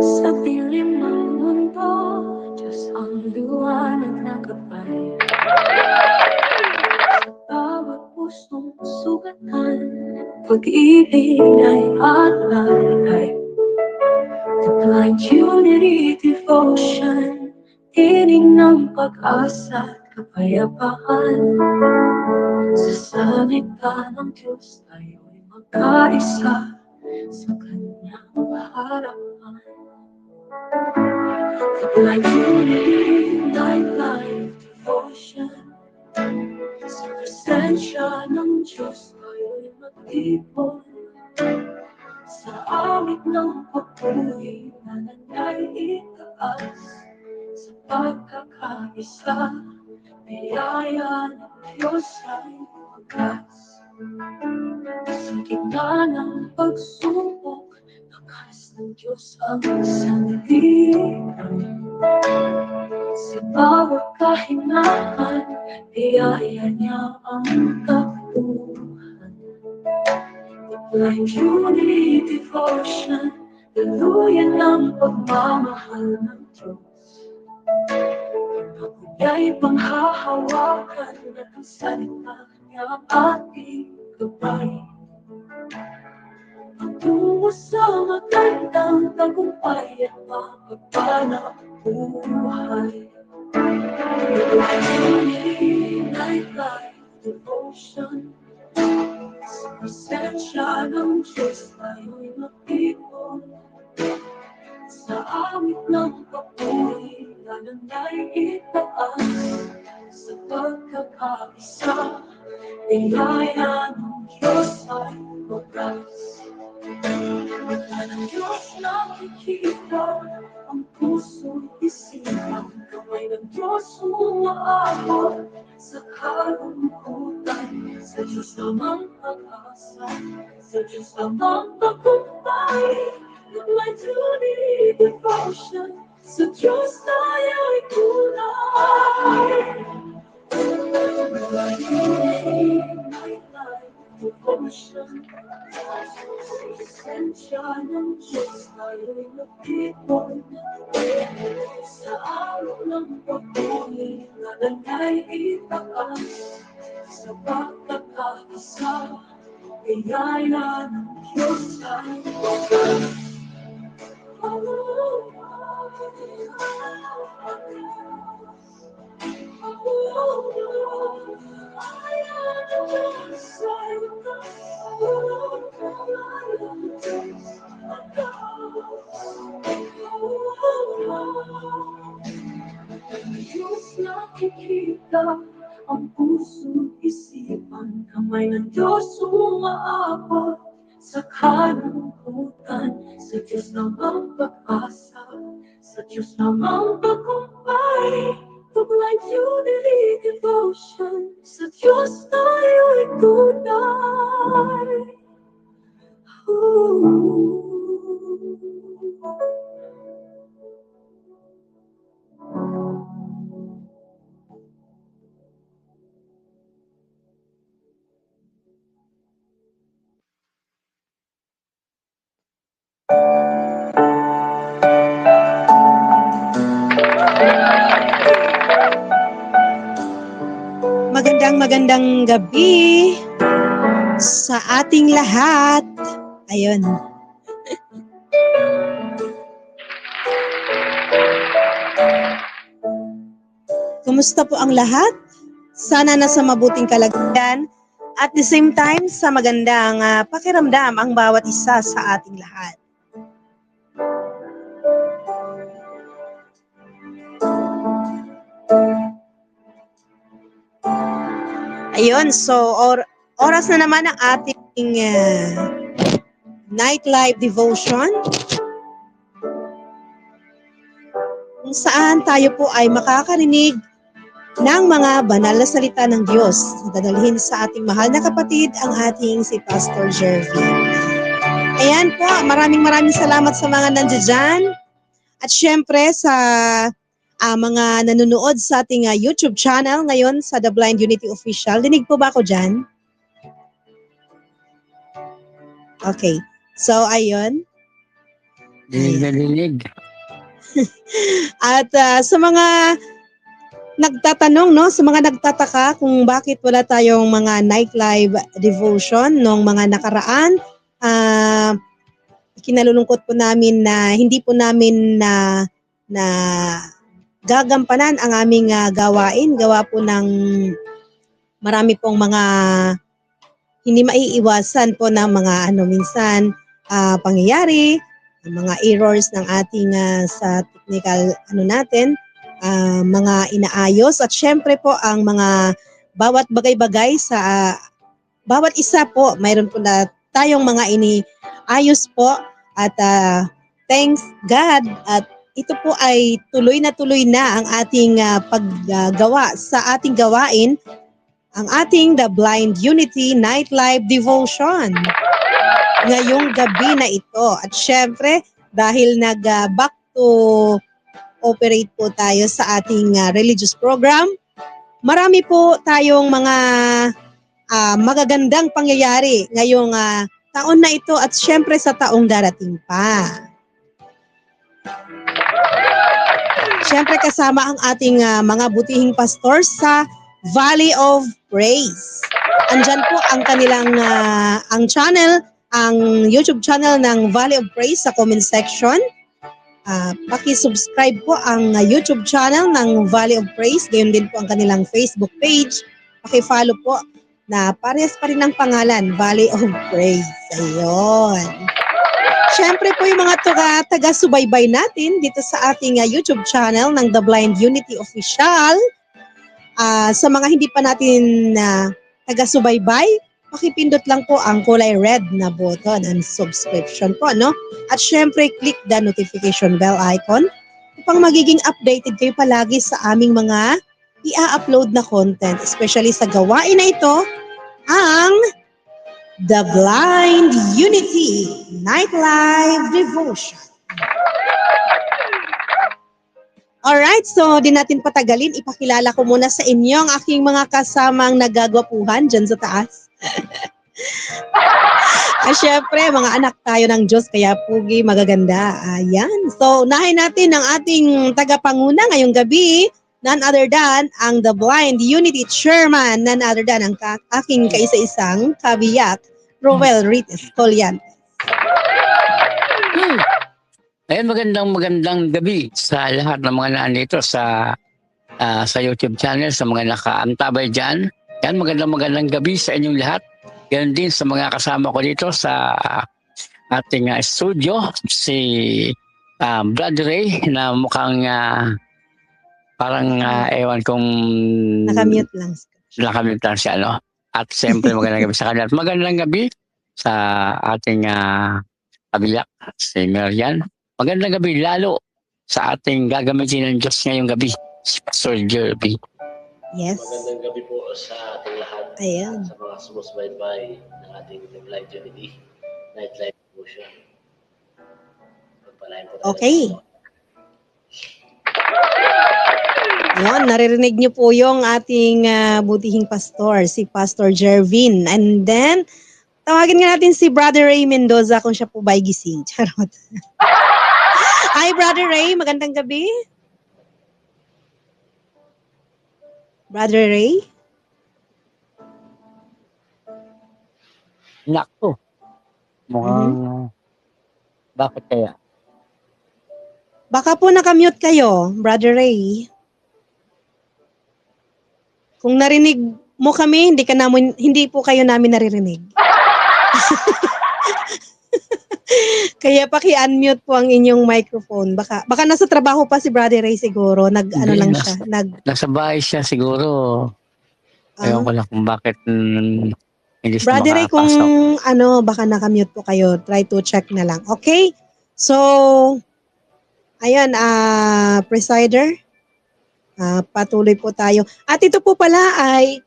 Sa dilim ng mundo, Diyos ang liwanag na gabay. Sa bawat pusong sugatan, pag-ibig ay alay. The blind unity devotion, tinig ng pag-asa at kapayapaan. Sa salita ng Diyos tayo'y magkaisa sa kanyang harapan. The blind unity, life devotion, sa presensya ng Diyos tayo'y magtipon. Sa awit ng papuri na nanay itaas, sa pagkakaisa, biyaya ng Diyos ay wagas. Sa gitna ng pagsubok, lakas ng Diyos ang sandigan. Sa bawat kahinaan, biyaya niya ang kabuuan. Like unity devotion, daluyan ng pagmamahal ng Diyos. Ako niya'y panghahawakan at ang salita niya ang ating gabay. Patungo sa magandang tagumpay at mapagpalang buhay. Like life devotion, sa presensya ng Diyos tayo'y magtipon. Sa awit ng papuri na nanay itaas, sa pagkakaisa, biyaya ng Diyos ay wagas. Wala ng Diyos nakikita, ang puso'y isipan, kamay ng Diyos umaabot sa kalungkutan. Sa Diyos namang pag-asa, sa Diyos namang tagumpay, may unity devotion, sa Diyos tayo'y kulay. My life devotion, presensya ng Diyos tayo'y nagtipon. Sa araw ng papuri na nanay itaas, sa pagkakaisa, biyaya ng Diyos ay wagas. Diyos nakikita ang puso isipan, kamay ng Diyos umaabot sa kalungkutan. Sa Diyos namang pag-asa, sa Diyos namang tagumpay, tuglay unity devotion, sa Diyos tayo'y tunay. Magandang gabi sa ating lahat. Ayun. Kumusta po ang lahat? Sana nasa mabuting kalagayan at the same time sa magandang pakiramdam ang bawat isa sa ating lahat. Ayun, so oras na naman ang ating night live devotion kung saan tayo po ay makakarinig ng mga banal na salita ng Diyos na dadalhin sa ating mahal na kapatid, ang ating si Pastor Jervy. Ayan po, maraming salamat sa mga nandiyan at syempre sa mga nanonood sa ating YouTube channel ngayon sa The Blind Unity Official. Dinig po ba ako dyan? Okay. So, ayun. Dinig na dinig. At sa mga nagtatanong, no, sa mga nagtataka kung bakit wala tayong mga night live devotion nung mga nakaraan, kinalulungkot po namin na hindi po namin na gagampanan ang aming gawain. Gawa po ng marami pong mga hindi maiiwasan po ng mga minsan pangyayari, mga errors ng ating sa technical natin, mga inaayos, at syempre po ang mga bawat bagay-bagay sa bawat isa po mayroon po na tayong mga iniayos po, at thanks God at ito po ay tuloy na ang ating paggawa sa ating gawain, ang ating The Blind Unity Night Live Devotion ngayong gabi na ito. At syempre, dahil back to operate po tayo sa ating religious program, marami po tayong mga magagandang pangyayari ngayong taon na ito at syempre sa taong darating pa. Syempre kasama ang ating mga butihing pastors sa Valley of Praise. Andyan po ang kanilang ang channel, ang YouTube channel ng Valley of Praise sa comment section. Paki-subscribe po ang YouTube channel ng Valley of Praise. Gayon din po ang kanilang Facebook page. Paki-follow po na parehas pa rin ang pangalan, Valley of Praise. Ayun. Syempre po yung mga taga-subaybay natin dito sa ating YouTube channel ng The Blind Unity Official. Sa mga hindi pa natin taga-subaybay, pakipindot lang po ang kulay red na button and subscription po, no? At syempre, click the notification bell icon upang magiging updated kayo palagi sa aming mga i-upload na content, especially sa gawain na ito, ang The Blind Unity Night Live Devotion. Alright, so di natin patagalin. Ipakilala ko muna sa inyo ang aking mga kasamang nagagwapuhan dyan sa taas. Syempre, mga anak tayo ng Diyos, kaya pugi, magaganda. Ayan. So, unahin natin ang ating tagapanguna ngayong gabi, none other than ang The Blind Unity Chairman, none other than ang aking kaisa-isang kabiyak, Roel Rites Collian. Ayun, magandang gabi sa lahat ng mga nandito sa YouTube channel, sa mga nakaantabay dyan. Yan, magandang gabi sa inyong lahat. Ganun din sa mga kasama ko dito sa ating studio, si Brother Ray na mukhang parang ewan kung Nakamute lang. Nakamute lang siya, no? At siyempre magandang gabi sa kanila. At magandang gabi sa ating kabiyak, si Marian. Magandang gabi lalo sa ating gagamitin ng Diyos ngayong gabi, si Pastor Jervy. Yes. Magandang gabi po sa ating lahat. Ayan. Sa mga sumusubaybay ng ating The Blind Unity Night Live Devotion. Pagpalain po tayo. Okay. Ayan, naririnig niyo po yung ating butihing pastor, si Pastor Jervin. And then, tawagin nga natin si Brother Ray Mendoza kung siya po ba'y gising. Charot. Hi, Brother Ray. Magandang gabi. Brother Ray? Nakto. Mukhang bakit kaya? Baka po nakamute kayo, Brother Ray. Kung narinig mo kami, hindi po kayo namin naririnig. Kaya paki-unmute po ang inyong microphone. Baka nasa trabaho pa si Brother Ray siguro. Nasa bahay siya siguro. Ewan ko lang kung bakit hindi siya Brother Ray, kung makakapasok. baka nakamute po kayo. Try to check na lang. Okay? So, ayun, presider. Patuloy po tayo. At ito po pala ay,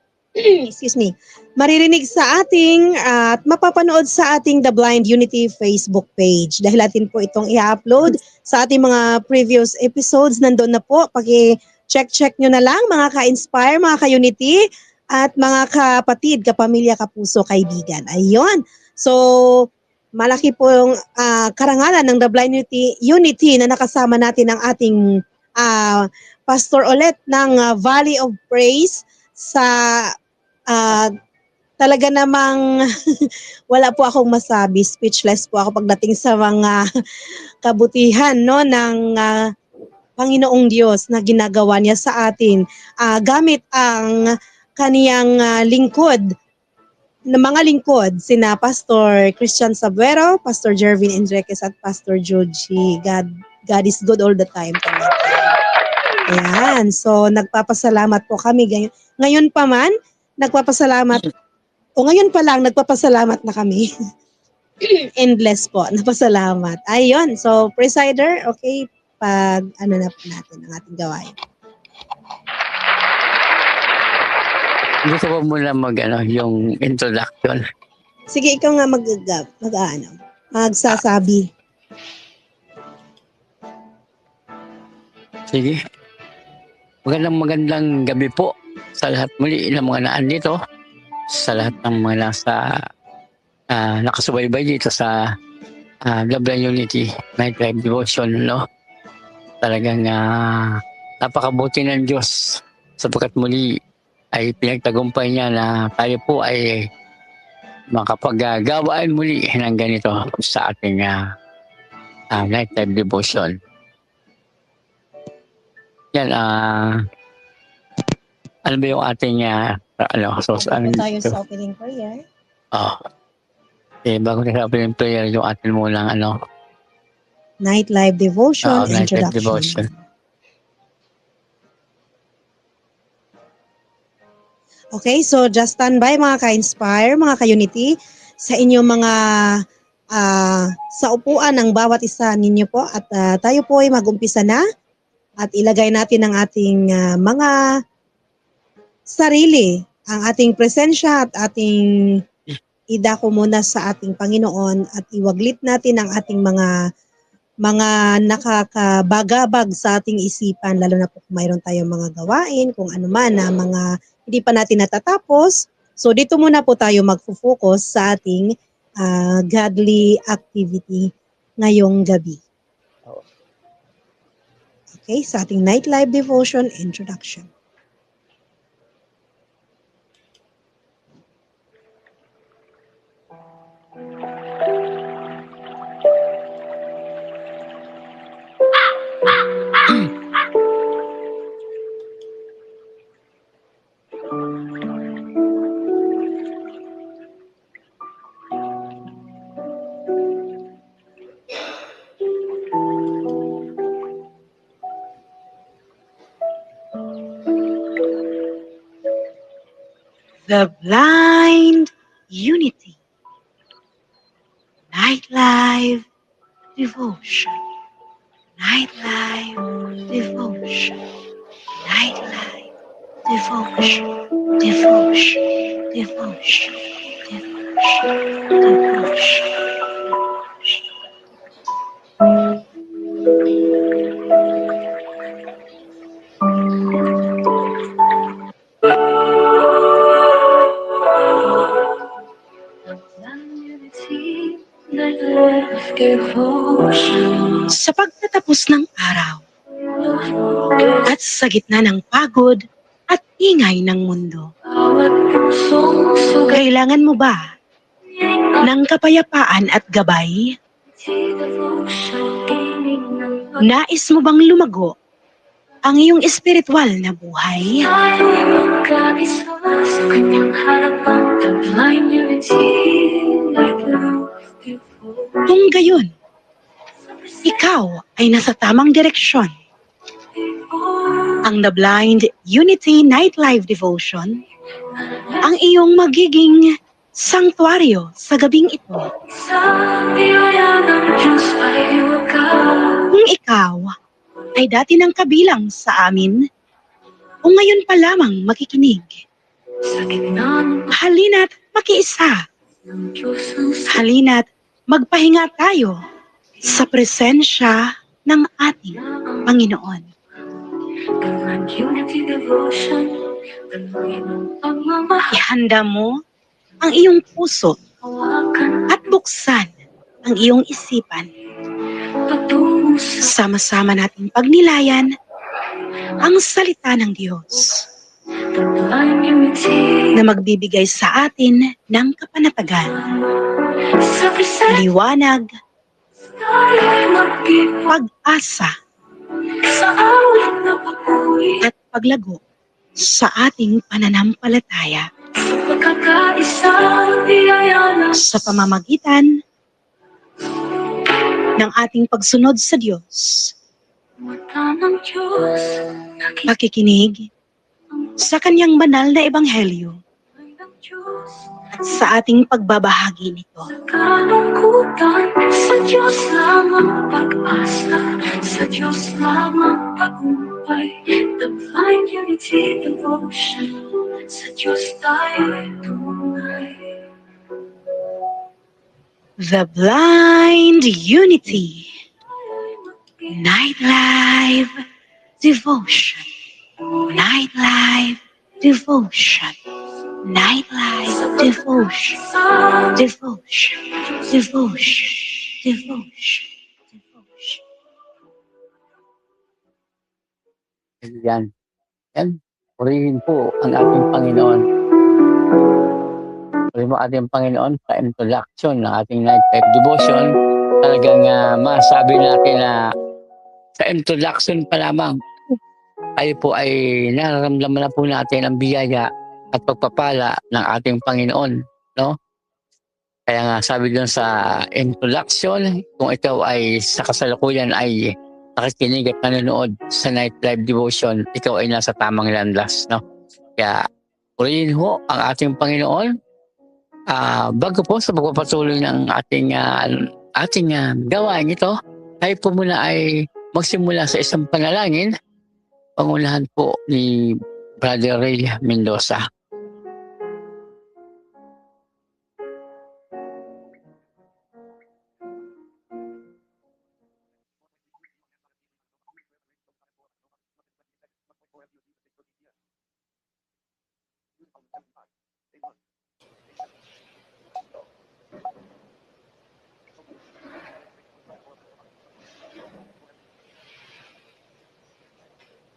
excuse me, maririnig sa ating at mapapanood sa ating The Blind Unity Facebook page. Dahil natin po itong i-upload sa ating mga previous episodes. Nandun na po. Paki-check nyo na lang mga ka-inspire, mga ka-unity, at mga kapatid, kapamilya, kapuso, kaibigan. Ayun. So, malaki pong karangalan ng The Blind Unity na nakasama natin ang ating pastor ulit ng Valley of Praise sa talaga namang wala po akong masabi, speechless po ako pagdating sa mga kabutihan no ng Panginoong Diyos na ginagawa niya sa atin gamit ang kaniyang lingkod na mga lingkod sina Pastor Christian Sabuero, Pastor Jervin Enriquez at Pastor Joji. God is good all the time. Ayan, so nagpapasalamat po kami. Ngayon pa man, nagpapasalamat ngayon pa lang, nagpapasalamat na kami. Endless po, napasalamat. Ayun, so presider, okay, pag ano na po natin ang ating gawain. Gusto ko muna yung introduction. Sige, ikaw nga magsasabi. Sige. Magandang gabi po sa lahat muli ng mga naandito, sa lahat ng mga nasa nakasubaybay dito sa The Blind Unity Nightlife Devotion, no? Talagang napakabuti ng Diyos sapagkat muli ay pinagtagumpay niya na tayo po ay makapag-gawaan muli ng ganito sa ating Nightlife Devotion. Yan, ano ba yung ating Tayo sa opening prayer. bago na sa opening prayer, yung ating munang Nightlife Devotion, Nightlife Introduction. Devotion. Okay, so just stand by mga ka-inspire, mga ka-unity, sa inyong mga sa upuan ng bawat isa ninyo po at tayo po ay mag-umpisa na at ilagay natin ang ating mga sarili, ang ating presensya at ating idako muna sa ating Panginoon at iwaglit natin ang ating mga nakakabagabag sa ating isipan, lalo na po kung mayroon tayong mga gawain, kung ano man na mga hindi pa natin natatapos. So dito muna po tayo magfo-focus sa ating godly activity ngayong gabi. Okay, sa ating Nightlife Devotion Introduction. The Blind Unity Nightlife Devotion. Nightlife Devotion. Nightlife Devotion. Devotion. Devotion. Devotion. Devotion. Sa pagtatapos ng araw at sa gitna ng pagod at ingay ng mundo, kailangan mo ba ng kapayapaan at gabay? Nais mo bang lumago ang iyong espiritual na buhay? Kung gayon, ikaw ay nasa tamang direksyon. Ang The Blind Unity Nightlife Devotion ang iyong magiging sanktuaryo sa gabing ito. Kung ikaw ay dati nang kabilang sa amin, o ngayon pa lamang makikinig, halina't makiisa. Halina't magpahinga tayo sa presensya ng ating Panginoon. Ihanda mo ang iyong puso at buksan ang iyong isipan. patungo sa Sama-sama nating pagnilayan ang salita ng Diyos blind unity. na magbibigay sa atin ng kapanatagan, Sa presensya liwanag, tayo'y mag-iba. pag-asa, Sa awit na pag-uwi. at paglago sa ating pananampalataya Sa pagkakaisa biyaya na sa pamamagitan ng ating pagsunod sa Diyos, mata ng Diyos. pakikinig sa Kanyang banal na Ebanghelyo Nakikita ng Diyos. at sa ating pagbabahagi nito. Sa kalungkutan, sa Diyos lamang pag-asa. Sa Diyos lamang pag-umpay. The blind unity devotion. Sa Diyos tayo'y tunay. The Blind Unity Nightlife Devotion. Nightlife Devotion. Nightlife Devotion. Devotion. Devotion. Devotion. Devotion. Yan. Yan. Purihin po ang ating Panginoon. Purihin mo ating Panginoon sa introduction ng ating night life devotion. Talagang masabi natin na sa introduction pa lamang, tayo po ay nararamdaman na po natin ang biyaya at pagpapala ng ating Panginoon. No? Kaya nga sabi doon sa introduction, kung ikaw ay sa kasalukuyan ay nakikinig at nanonood sa night live devotion, ikaw ay nasa tamang landas. No? Kaya purihin ho ang ating Panginoon. Bago po sa pagpapatuloy ng ating gawain ito, tayo po muna ay magsimula sa isang panalangin, pangunahan po ni Brother Ray Mendoza.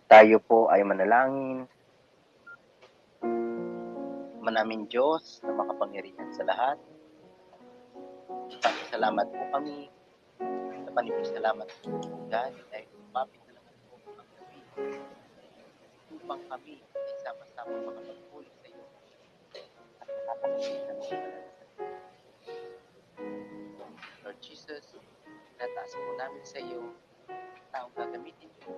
Tayo po ay manalangin. Manaming Diyos na makapangyarihan sa lahat. Salamat po kami. Sa panibig salamat po, God, dahil lumapit na naman po ang gabi. Upang kami ay sama-sama makapagpuli sa iyo. At makapagpuli ng mga Lord Jesus, nataas po namin sa iyo ang taong gagamitin po.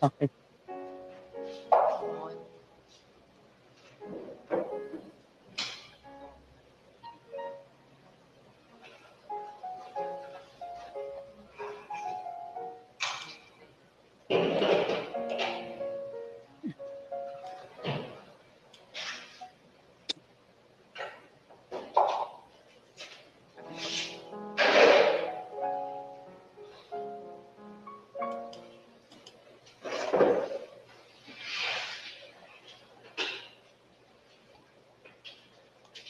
Okay.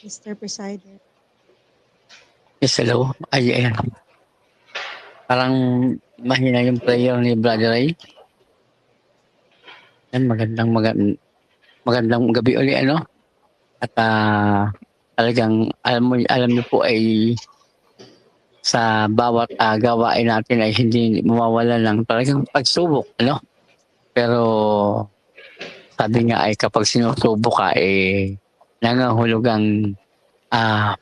Mr. Presider. Yes, hello. Ayan. Parang mahina yung prayer ni Brother Ray. Yan, magandang gabi uli, ano? At talagang alam niyo po ay sa bawat gawain natin ay hindi mawawala ng talagang pagsubok, ano? Pero sabi nga ay kapag sinusubok ka, nangahulugang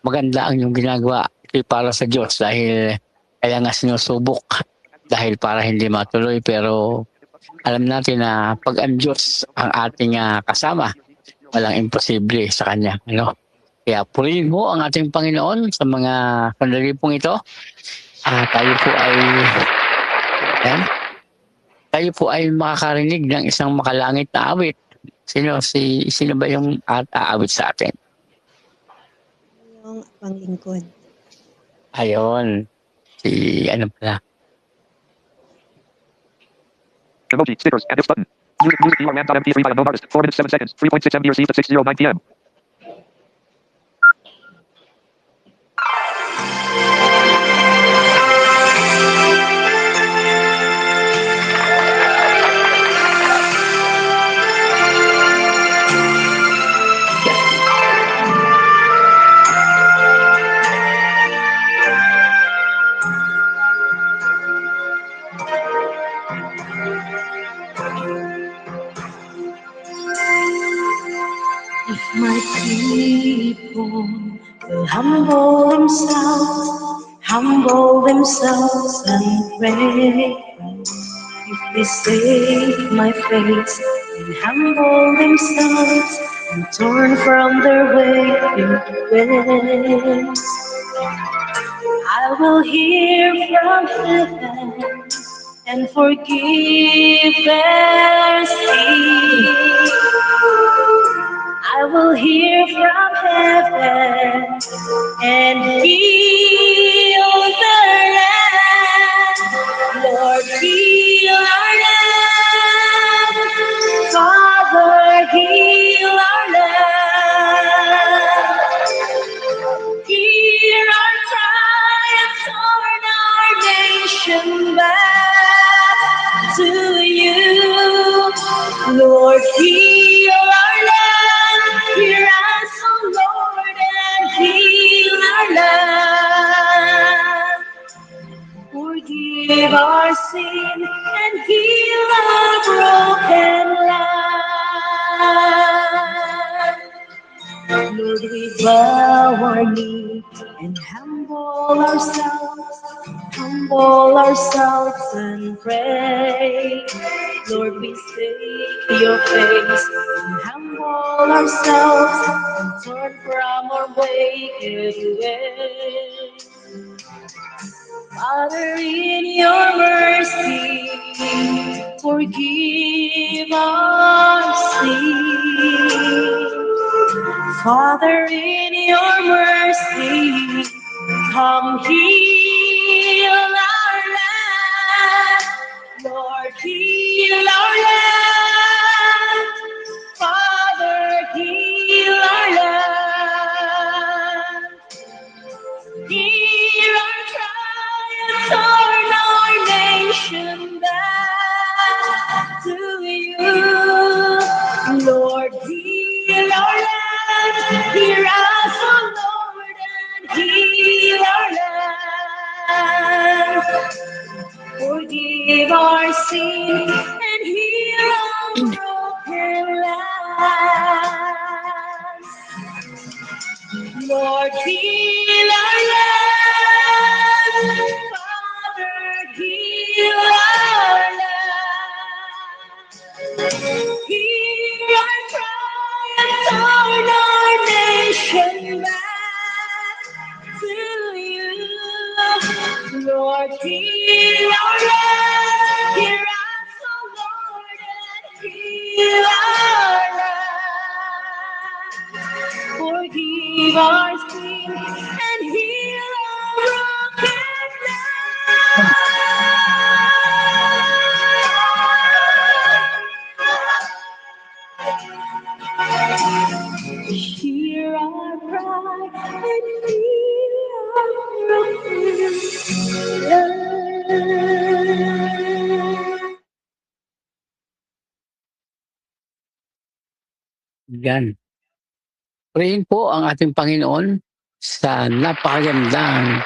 maganda ang yung ginagawa. Ito'y para sa Diyos dahil kaya nga sinusubok dahil para hindi matuloy. Pero alam natin na pag ang Diyos ang ating kasama, walang imposible sa Kanya. Ano? Kaya purihin mo ang ating Panginoon sa mga sandali pong ito. Tayo po ay makakarinig ng isang makalangit na awit. Sino ba yung aawit sa atin? Yung panglingkod. Ayon. Ano pala? Emoji, stickers, and if button. Music URMAN.mp3 by unknown artist. 4 minutes, 7 seconds. 3.6 MB received at 6:09 p.m. If my people will humble themselves and pray. If they seek my face and humble themselves and turn from their ways, I will hear from heaven and forgive their sin. I will hear from heaven and heal their land. Lord, heal our land. Father, heal our land. Hear our cry and turn our nation back to you. Lord, heal our land. Hear us, O Lord, and heal our land. Forgive our sin and heal our broken land. Lord, we bow our knee and humble ourselves and pray. Lord, we seek your face and humble ourselves and turn from our wicked ways. Father, in your mercy, forgive our sin. Father, in your mercy, come heal our land. Lord, heal our land. Father, heal our land. Hear our cry and turn our nation back to you. Lord, heal our land. Hear us, O Lord, and heal our land. Forgive our sin and heal our broken land. Lord, heal our land. Father, heal our land. Hear our cry and turn our nation back to you. Lord, heal our land. Hear us, O Lord, and heal our land. Forgive our sin and heal our broken land. Hear our cry and heal our broken land. Yan. Purihin po ang ating Panginoon sa napakagandang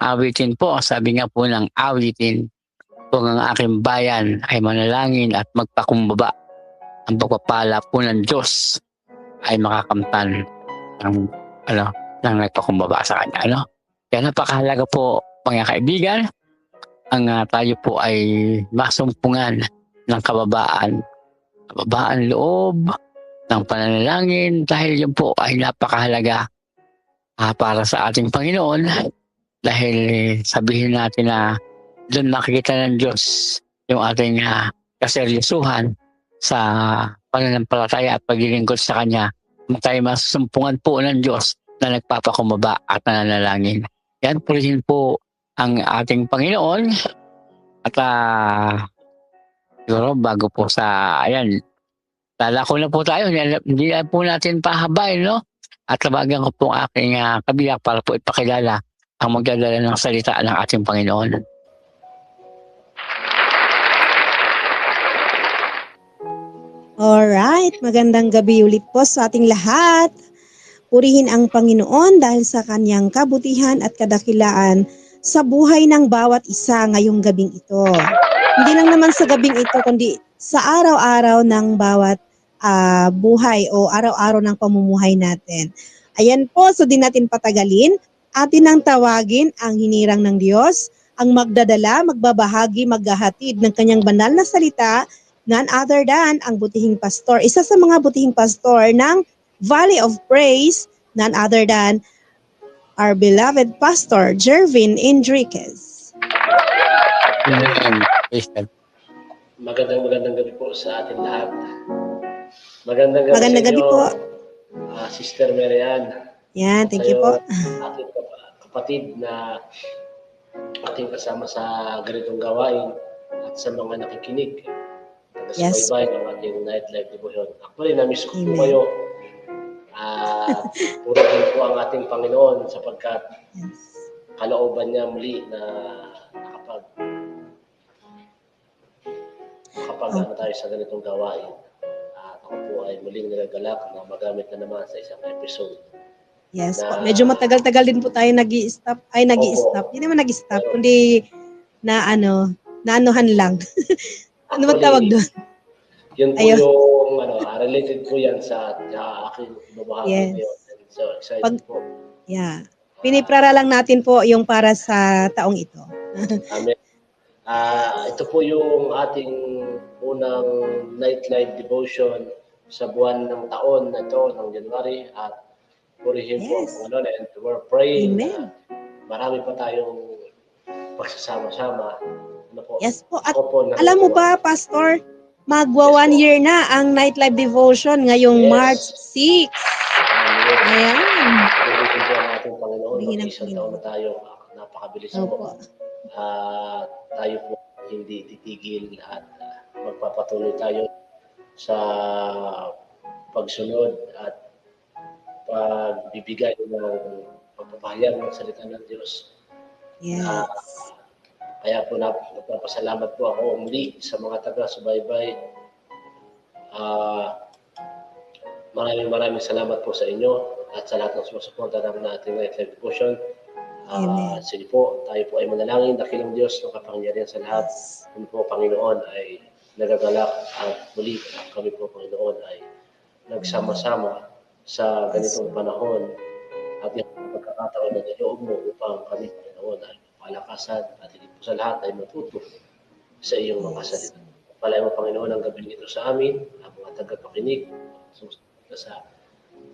awitin po. Sabi nga po ng awitin, kung ang aking bayan ay manalangin at magpakumbaba, ang pagpapala po ng Diyos ay makakamtan ng ng nagpakumbaba sa kanya. Kaya napakahalaga po, mga kaibigan, ang tayo po ay masumpungan ng kababaan loob, ng pananalangin, dahil yun po ay napakahalaga para sa ating Panginoon, dahil sabihin natin na doon makikita ng Diyos yung ating kaseryosuhan sa pananampalataya at paglilingkod sa Kanya. Tayo masumpungan po ng Diyos na nagpapakumbaba at nananalangin. Yan, purihin po ang ating Panginoon. At siguro bago po sa, lalako na po tayo, hindi na po natin pahabain, At tabagan ko po ang aking kabiyak para po ipakilala ang magdadala ng salita ng ating Panginoon. Alright, magandang gabi ulit po sa ating lahat. Purihin ang Panginoon dahil sa kanyang kabutihan at kadakilaan sa buhay ng bawat isa ngayong gabing ito. Hindi lang naman sa gabing ito, kundi sa araw-araw ng bawat buhay o araw-araw ng pamumuhay natin. Ayan po, so di natin patagalin. Atin ang tawagin ang hinirang ng Diyos, ang magdadala, magbabahagi, maghahatid ng kanyang banal na salita, none other than ang butihing pastor. Isa sa mga butihing pastor ng Valley of Praise, none other than our beloved Pastor Jervin Enriquez. Magandang gabi po sa ating lahat. Magandang gabi Magandang gabi po. Sister Marian. Yan, thank you po. Ating kapatid na ating kasama sa ganitong gawain at sa mga nakikinig. Yes. Taga-subaybay ng ating nightlife devotion. Actually, na-miss ko po Amen. kayo. Purihin po ang ating Panginoon sapagkat kalooban niya muli na nakapag tayo sa ganitong gawain. At ako po ay muling nagagalak na magamit na naman sa isang episode. Yes po. Medyo matagal-tagal din po tayo nag-i-stop. Hindi naman nag-i-stop, kundi naanuhan lang. Ano ba tawag doon? Yun po yung related po yan sa aking babahagi ngayon. So excited po. Yeah. Piniprara lang natin po yung para sa taong ito. Amen. Ito po yung ating unang nightlife devotion sa buwan ng taon na ito, ng January. At purihin po ang Panginoon, and we're praying. Amen. Marami pa tayong pagsasama-sama. Yes po. At alam mo ba, Pastor, magwa 1 year na ang nightlife devotion ngayong March 6. Ayan. Purihin po ang ating Panginoon. Isang taon na tayo. Napakabilis po. Tayo po hindi titigil at magpapatuloy tayo sa pagsunod at pagbibigay ng pagpapahayag ng salita ng Diyos. Yes. Kaya po nagpapasalamat po ako muli sa mga taga-subaybay. Maraming salamat po sa inyo at sa lahat ng sumusuporta ng ating nightlife devotion. Sige po, tayo po ay manalangin. Dakilang Diyos ng kapangyarihan sa lahat. Kami po, Panginoon, ay nagagalak at muli kami po, Panginoon, ay nagsama-sama sa ganitong panahon at yung pagkakataon na niloob mo upang kami, Panginoon, ay palakasan at higit po sa lahat ay matuto sa iyong mga salita. Palay mo, Panginoon, ang gabi nito sa amin, ang mga tagapakinig, sumusunod sa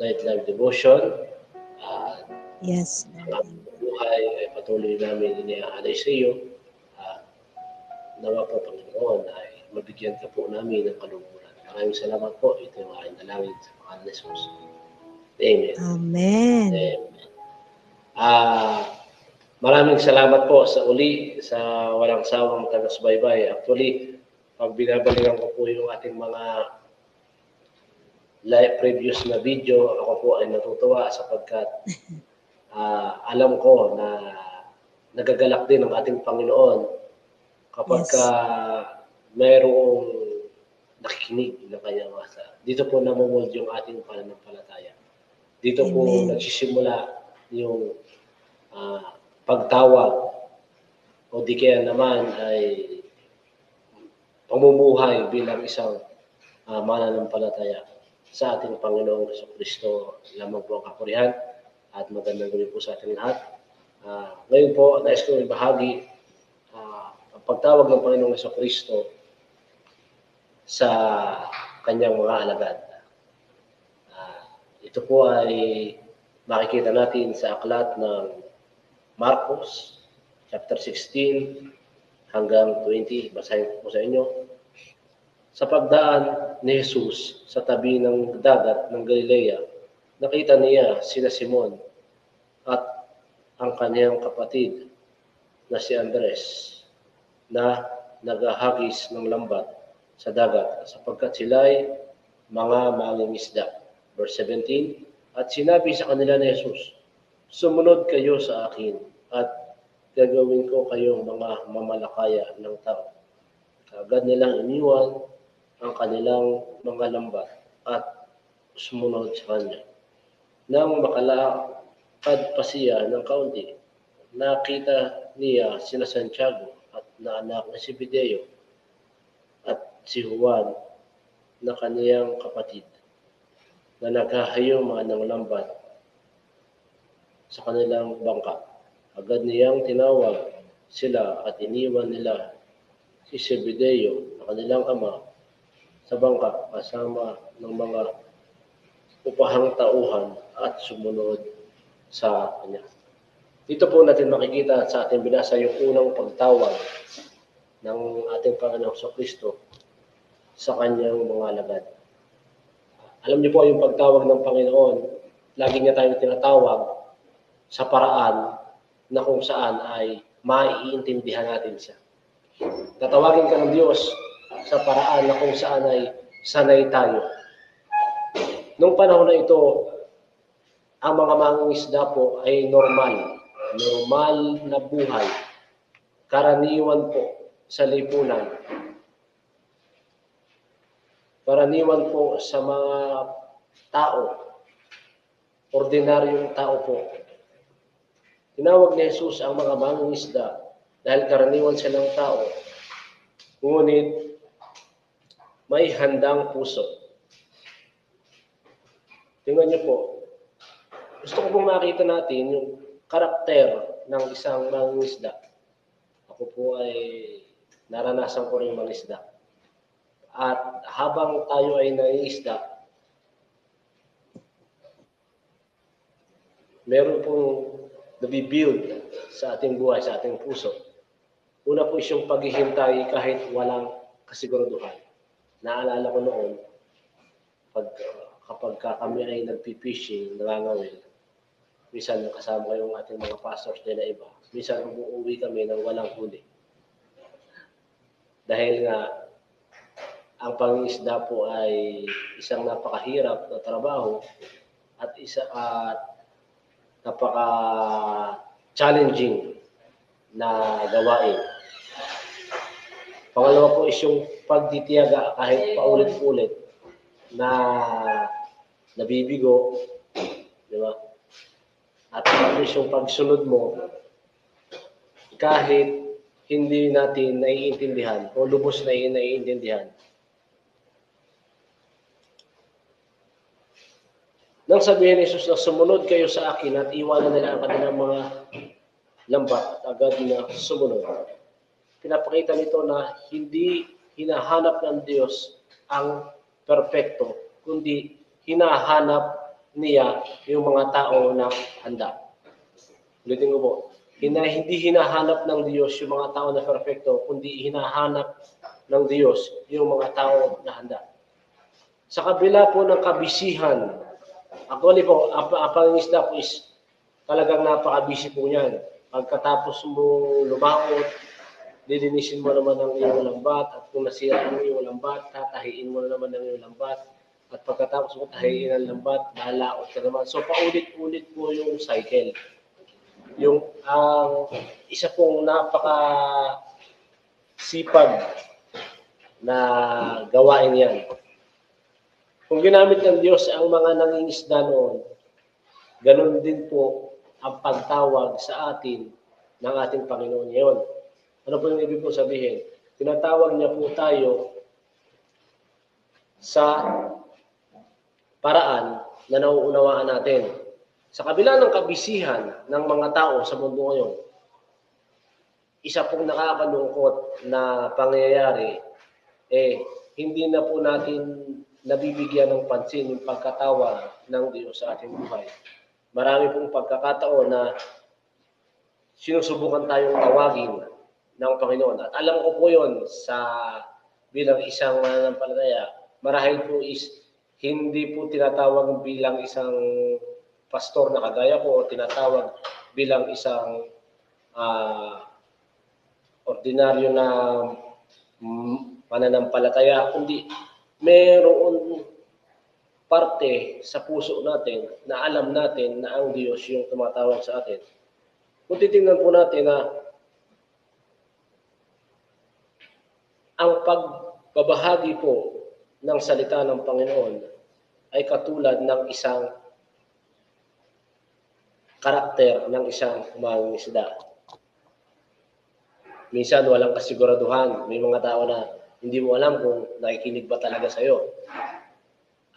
nightlife devotion. Yes. Ang buhay ay patuloy namin iniaalay sa iyo. Nawa po, Panginoon, ay mabigyan ka po namin ng kalungkulan. Maraming salamat po. Ito yung aking dalangin sa pangalan ni Jesus. Amen. Amen. Maraming salamat po sa uli sa walang sawang taga-subaybay. Actually, pag binabalikan ko po yung ating mga live previous na video, ako po ay natutuwa sapagkat alam ko na nagagalak din ang ating Panginoon kapag mayroong nakikinig na kanyang masa. Dito po namumuld yung ating pananampalataya. Dito po nagsisimula yung pagtawag o di kaya naman ay pamumuhay bilang isang mananampalataya. sa ating Panginoong Kristo lamang po ang kapurihan at magandang gabi po sa ating lahat. Ngayon po, nais ko ibahagi ang pagtawag ng Panginoong Kristo sa kanyang mga alagad. Ito po ay makikita natin sa aklat ng Marcos, chapter 16 hanggang 20. Basahin ko po sa inyo. Sa pagdaan ni Jesus sa tabi ng dagat ng Galilea, nakita niya sina Simon at ang kaniyang kapatid na si Andres na naghahagis ng lambat sa dagat sapagkat sila'y mga mangingisda. Verse 17, at sinabi sa kanila ni Jesus, sumunod kayo sa akin at gagawin ko kayong mga mamalakaya ng tao. Agad nilang iniwan ang kanilang mga lambat at sumunod sa kanya. Nang makalakad pa siya ng kaunti, nakita niya sina Santiago at na anak na si Zebedeo at si Juan na kaniyang kapatid na naghahayuman ng lambat sa kanilang bangka. Agad niyang tinawag sila at iniwan nila si Zebedeo na kanilang ama sa bangka kasama ng mga upahang tauhan at sumunod sa kanya. Dito po natin makikita sa ating binasa yung unang pagtawag ng ating Panginoong Kristo sa kanyang mga alagad. Alam niyo po yung pagtawag ng Panginoon, lagi niya tayong tinatawag sa paraan na kung saan ay maiintindihan natin siya. Tatawagin ka ng Diyos sa paraan na kung saan ay sanay tayo. Nung panahon na ito, ang mga mangingisda po ay normal na buhay. Karaniwan po sa lipunan. Karaniwan po sa mga tao, ordinaryong tao po. Tinawag ni Jesus ang mga mangingisda dahil karaniwan silang tao. Ngunit may handang puso. Tingnan niyo po. Gusto ko pong makita natin yung karakter ng isang mangingisda. Ako po ay naranasan ko rin mangisda. At habang tayo ay nangingisda, meron pong nabibuild sa ating buhay, sa ating puso. Una po is yung paghihintay kahit walang kasiguraduhan. Naalala ko noon, kapag kami ay nagpipishing, nangangawil, minsan kasama ko yung ating mga pastors na iba, minsan umuwi kami ng walang huli. Dahil nga, ang pangingisda po ay isang napakahirap na trabaho at napaka-challenging na gawain. Pangalawa po is yung pagtitiyaga kahit paulit-ulit na nabibigo, di ba? At tapos yung pagsunod mo kahit hindi natin naiintindihan o lubos na naiintindihan. Nang sabihin ni Jesus na sumunod kayo sa akin at iwanan nila ang kanilang mga lambat at agad na sumunod. Pinapakita nito na hindi hinahanap ng Diyos ang perpekto, kundi hinahanap niya yung mga tao na handa. Ulitin ko po, hindi hinahanap ng Diyos yung mga tao na perpekto, kundi hinahanap ng Diyos yung mga tao na handa. Sa kabila po ng kabisihan, actually po, ang pangingisda po is talagang napaka-busy po niyan. Pagkatapos mo lumaot, lilinisin mo naman ang iyong lambat at kung nasira ang iyong lambat, tatahiin mo na naman ang iyong lambat at pagkatapos mo tahiin ang lambat, lalaot ka naman. So paulit-ulit po yung cycle. Yung isa pong napaka-sipag na gawain yan. Kung ginamit ng Diyos ang mga nangingisda noon, ganun din po ang pagtawag sa atin ng ating Panginoon ngayon. Ano po yung ibig po sabihin? Tinatawag niya po tayo sa paraan na nauunawaan natin. Sa kabila ng kabisihan ng mga tao sa mundo ngayon, isa pong nakakalungkot na pangyayari, hindi na po natin nabibigyan ng pansin yung pagkatawag ng Diyos sa ating buhay. Marami pong pagkakataon na sinusubukan tayong tawagin ng Panginoon. At alam ko po yun sa bilang isang mananampalataya. Marahil po hindi po tinatawag bilang isang pastor na kagaya ko o tinatawag bilang isang ordinaryo na mananampalataya, kundi meron parte sa puso natin na alam natin na ang Diyos yung tumatawag sa atin. Kung titingnan po natin na ang pagbabahagi po ng salita ng Panginoon ay katulad ng isang karakter ng isang mangingisda. Minsan walang kasiguraduhan. May mga tao na hindi mo alam kung nakikinig ba talaga sa'yo.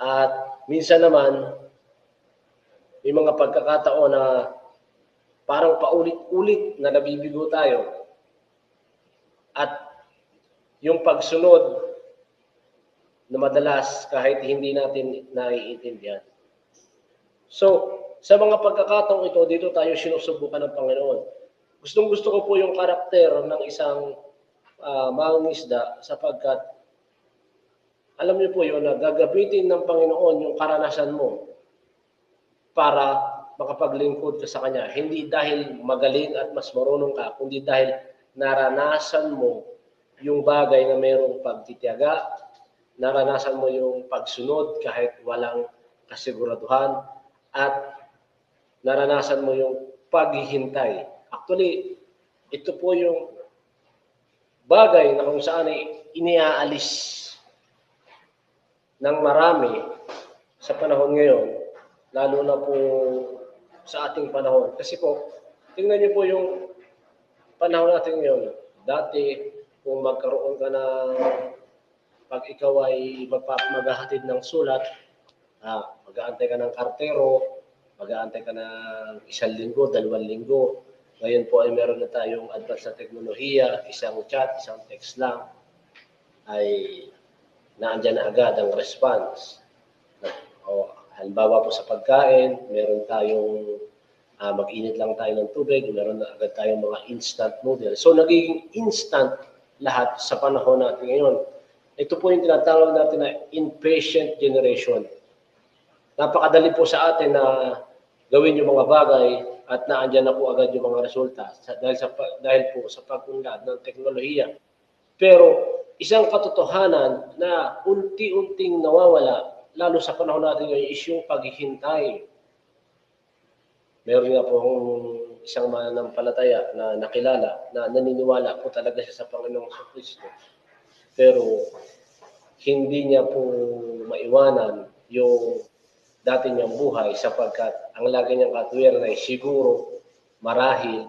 At minsan naman, may mga pagkakataon na parang paulit-ulit na nabibigo tayo. At yung pagsunod na madalas kahit hindi natin naiintindihan. So, sa mga pagkakataong ito, dito tayo sinusubukan ng Panginoon. Gustong-gusto ko po yung karakter ng isang mangingisda sapagkat alam niyo po yun na gagamitin ng Panginoon yung karanasan mo para makapaglingkod ka sa Kanya. Hindi dahil magaling at mas marunong ka, kundi dahil naranasan mo yung bagay na mayroong pagtitiyaga, naranasan mo yung pagsunod kahit walang kasiguraduhan, at naranasan mo yung paghihintay. Actually, ito po yung bagay na kung saan ay iniaalis ng marami sa panahon ngayon, lalo na po sa ating panahon. Kasi po, tingnan niyo po yung panahon natin ngayon. Dati, kung magkaroon ka ng, pag ikaw ay maghahatid ng sulat, mag-aantay ka ng kartero, mag-aantay ka ng 1 linggo, 2 linggo. Ngayon po ay meron na tayong advance na teknolohiya, isang chat, isang text lang, ay naandyan na agad ang response. Halimbawa po sa pagkain, meron tayong mag-init lang tayo ng tubig, meron na agad tayong mga instant noodles. So nagiging instant lahat sa panahon natin ngayon. Ito po yung tinatawag natin na impatient generation. Napakadali po sa atin na gawin yung mga bagay at naandyan na po agad yung mga resulta dahil po sa pag-unlad ng teknolohiya. Pero isang katotohanan na unti-unting nawawala, lalo sa panahon natin ngayon, is yung paghihintay. Meron nga po isang mananampalataya na nakilala, na naniniwala po talaga siya sa Panginoong Kristo. Pero hindi niya po maiwanan yung dati niyang buhay sapagkat ang lagi niyang katuwiran ay siguro, marahil,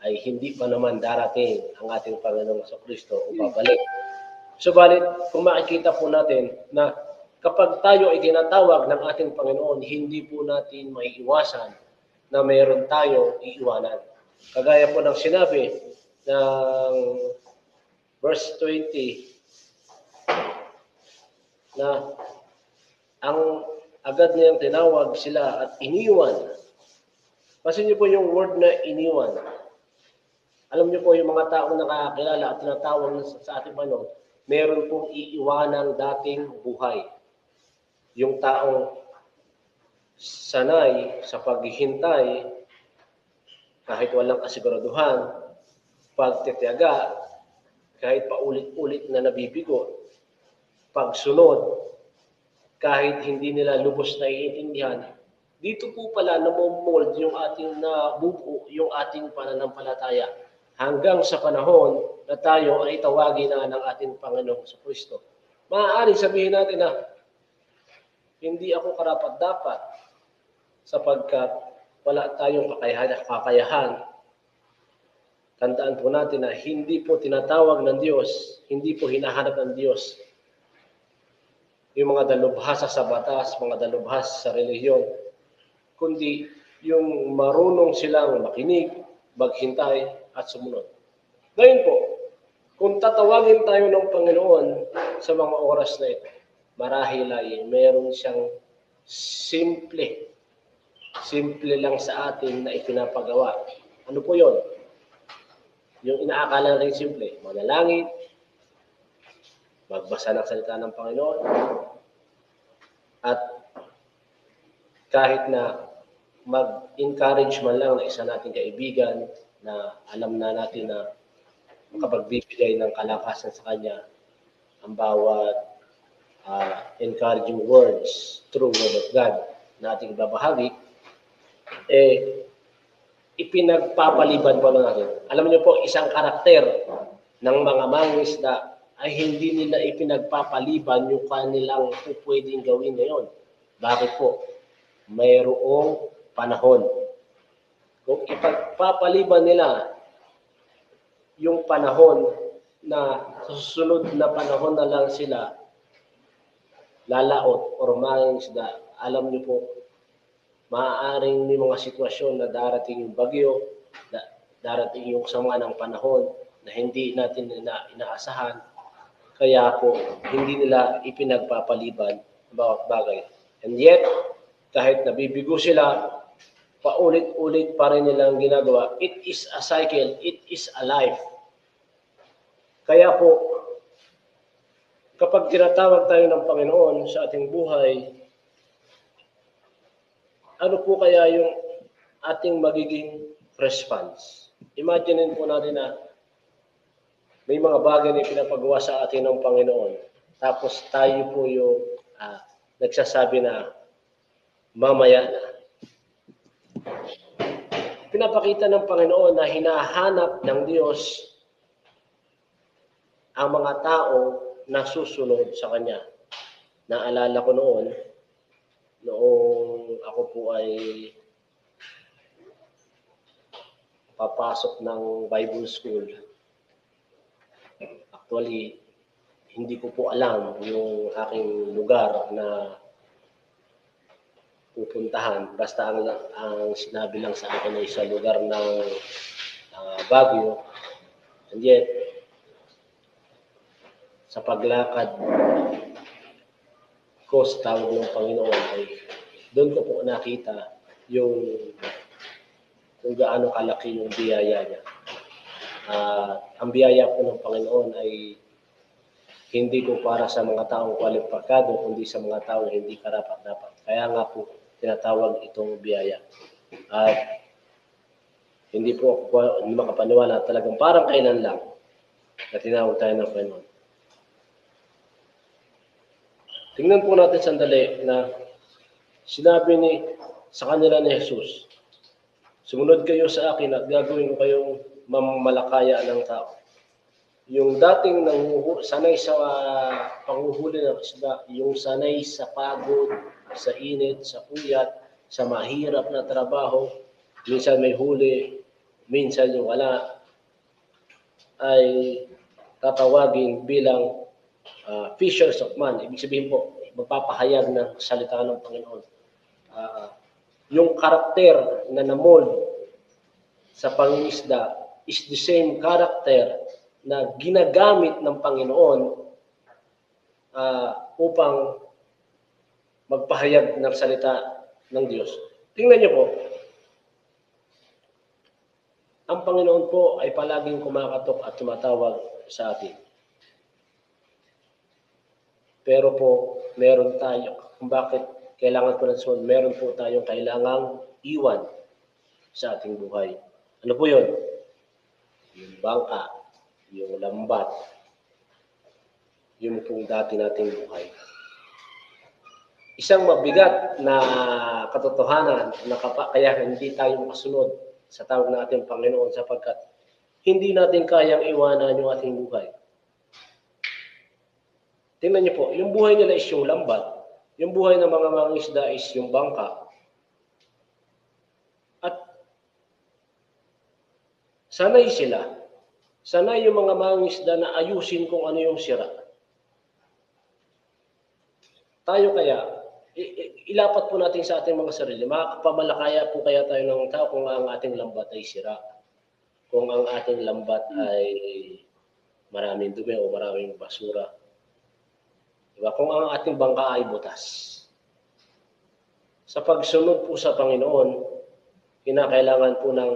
ay hindi pa naman darating ang ating Panginoong Kristo o babalik. Subalit, kung makikita po natin na kapag tayo ay tinatawag ng ating Panginoon, hindi po natin maiiwasan na mayroon tayo iiwanan. Kagaya po ng sinabi ng verse 20 na ang agad niyang tinawag sila at iniwan. Kasi niyo po yung word na iniwan. Alam niyo po yung mga taong nakakilala at tinatawag sa ating Panginoon, meron pong iiwanang dating buhay. Yung taong sanay sa paghihintay, kahit walang kasiguraduhan, pagtitiyaga, kahit paulit-ulit na nabibigo, pagsunod, kahit hindi nila lubos na iintindihan, dito po pala namomold yung ating nabubuo, yung ating pananampalataya hanggang sa panahon na tayo ay tawagin na ng ating Panginoong Kristo. Maaaring sabihin natin na hindi ako karapat-dapat sapagkat wala tayong kakayahan. Tandaan po natin na hindi po tinatawag ng Diyos, hindi po hinahanap ng Diyos yung mga dalubhasa sa batas, mga dalubhasa sa relihiyon, kundi yung marunong silang makinig, maghintay at sumunod. Ngayon po, kung tatawagin tayo ng Panginoon sa mga oras na ito, marahil ay meron siyang simple lang sa atin na ipinapagawa. Ano po yon? Yung inaakala rin simple, manalangin, magbasa ng salita ng Panginoon, at kahit na mag-encourage man lang na isa nating kaibigan na alam na natin na makapagbibigay ng kalakasan sa kanya ang bawat encouraging words through Word of God na ating babahagi, ipinagpapaliban po natin. Alam niyo po, isang karakter ng mga mangingisda ay hindi nila ipinagpapaliban yung kanilang pwedeng gawin ngayon. Bakit po? Mayroong panahon. Kung ipagpapaliban nila yung panahon na susunod na panahon na lang sila lalaot or mangingisda, alam niyo po, maaaring may mga sitwasyon na darating yung bagyo, darating yung sama ng panahon na hindi natin inaasahan. Kaya po, hindi nila ipinagpapaliban ang bawat bagay. And yet, kahit nabibigo sila, paulit-ulit pa rin nilang ginagawa. It is a cycle. It is a life. Kaya po, kapag tinatawag tayo ng Panginoon sa ating buhay, ano po kaya yung ating magiging response? Imagine po natin na may mga bagay na pinapagawa sa atin ng Panginoon. Tapos tayo po yung nagsasabi na mamaya na. Pinapakita ng Panginoon na hinahanap ng Diyos ang mga tao na susunod sa Kanya. Naalala ko noong ako po ay papasok ng Bible School. Actually, hindi ko po alam yung aking lugar na pupuntahan. Basta ang sinabi lang sa akin ay sa lugar ng Baguio. And yet, sa paglakad ko sa tawag ng Panginoon ay doon ko po nakita yung kung gaano kalaki yung biyaya niya. Ang biyaya po ng Panginoon ay hindi po para sa mga taong kwalipikado, kundi sa mga taong hindi karapat-dapat. Kaya nga po, tinatawag itong biyaya. At hindi po ako makapaniwala talagang parang kailan lang na tinawag tayo ng Panginoon. Tingnan po natin sandali na sinabi sa kanila ni Jesus, sumunod kayo sa akin at gagawin ko kayong mamamalakaya ng tao. Yung dating sanay sa panghuhuli ng isda, yung sanay sa pagod, sa init, sa puyat, sa mahirap na trabaho, minsan may huli, minsan yung wala, ay tatawagin bilang fishers of man. Ibig sabihin po, magpapahayag ng salita ng Panginoon. Yung karakter na namold sa pangingisda is the same character na ginagamit ng Panginoon upang magpahayag ng salita ng Diyos. Tingnan niyo po, ang Panginoon po ay palaging kumakatok at tumatawag sa atin. Pero po, meron tayo, kung bakit kailangan po natin, meron po tayong kailangang iwan sa ating buhay. Ano po yun? Yung bangka, yung lambat, yung pong dati nating buhay. Isang mabigat na katotohanan na kaya hindi tayo makasunod sa tawag ng ating Panginoon sapagkat hindi natin kayang iwanan yung ating buhay. Tingnan niyo po, yung buhay nila is yung lambat, yung buhay ng mga mangingisda is yung bangka. At sanay sila. Sanay yung mga mangingisda na ayusin kung ano yung sira. tayo kaya, ilapat po natin sa ating mga sarili, makakapamalakaya po kaya tayo ng tao kung ang ating lambat ay sira. Kung ang ating lambat ay maraming dumi o maraming basura. Diba? Kung ang ating bangka ay butas. Sa pagsunod po sa Panginoon, kinakailangan po ng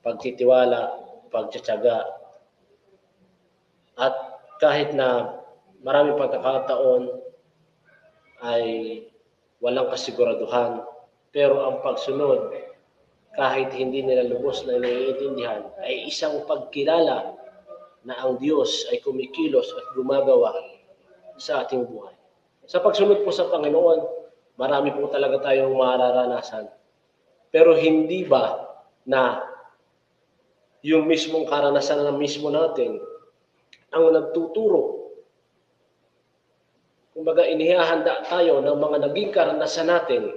pagtitiwala, pagtsatsaga, at kahit na maraming pagkakataon ay walang kasiguraduhan, pero ang pagsunod, kahit hindi nila lubos na naiintindihan, ay isang pagkilala na ang Diyos ay kumikilos at gumagawa sa ating buhay. Sa pagsunod po sa Panginoon, marami po talaga tayong mararanasan. Pero hindi ba na yung mismong karanasan na mismo natin ang nagtuturo? Kumbaga, inihahanda tayo ng mga naging karanasan natin,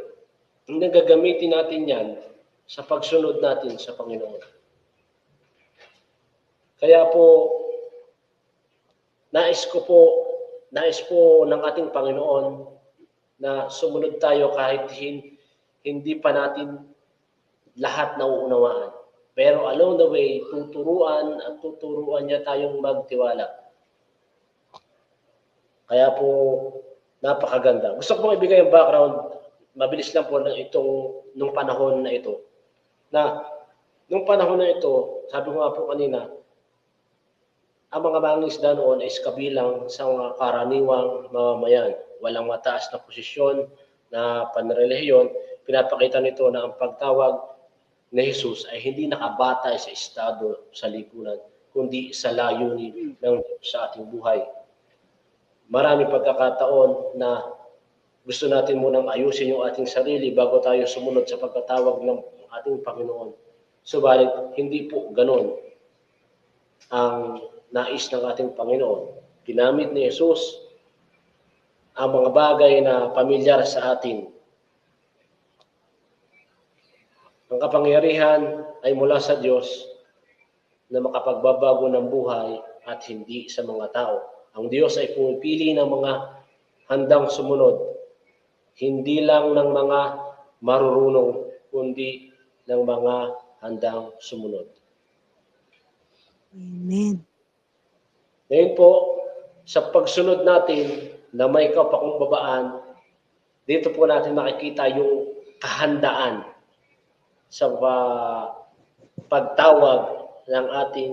nagagamitin natin yan sa pagsunod natin sa Panginoon. Kaya po, nais po ng ating Panginoon na sumunod tayo kahit hindi pa natin lahat nauunawaan. Pero along the way, tuturuan niya tayong magtiwala. Kaya po, napakaganda. Gusto ko ibigay ang background, mabilis lang po nung panahon na ito. Nung panahon na ito, sabi ko nga po kanina, ang mga mangingisda noon ay kabilang sa mga karaniwang mamamayan. Walang mataas na posisyon na panrelihiyon. Pinapakita nito na ang pagtawag ni Jesus ay hindi nakabatay sa estado sa lipunan, kundi sa layunin ng sa ating buhay. Maraming pagkakataon na gusto natin munang ayusin yung ating sarili bago tayo sumunod sa pagkatawag ng ating Panginoon. Subalit, hindi po ganon ang nais ng ating Panginoon. Ginamit ni Jesus ang mga bagay na pamilyar sa atin. Ang kapangyarihan ay mula sa Diyos na makapagbabago ng buhay at hindi sa mga tao. Ang Diyos ay pumipili ng mga handang sumunod, hindi lang ng mga marurunong, kundi ng mga handang sumunod. Amen. Ngayon po, sa pagsunod natin na may kapakumbabaan, dito po natin makikita yung kahandaan sa pagtawag ng ating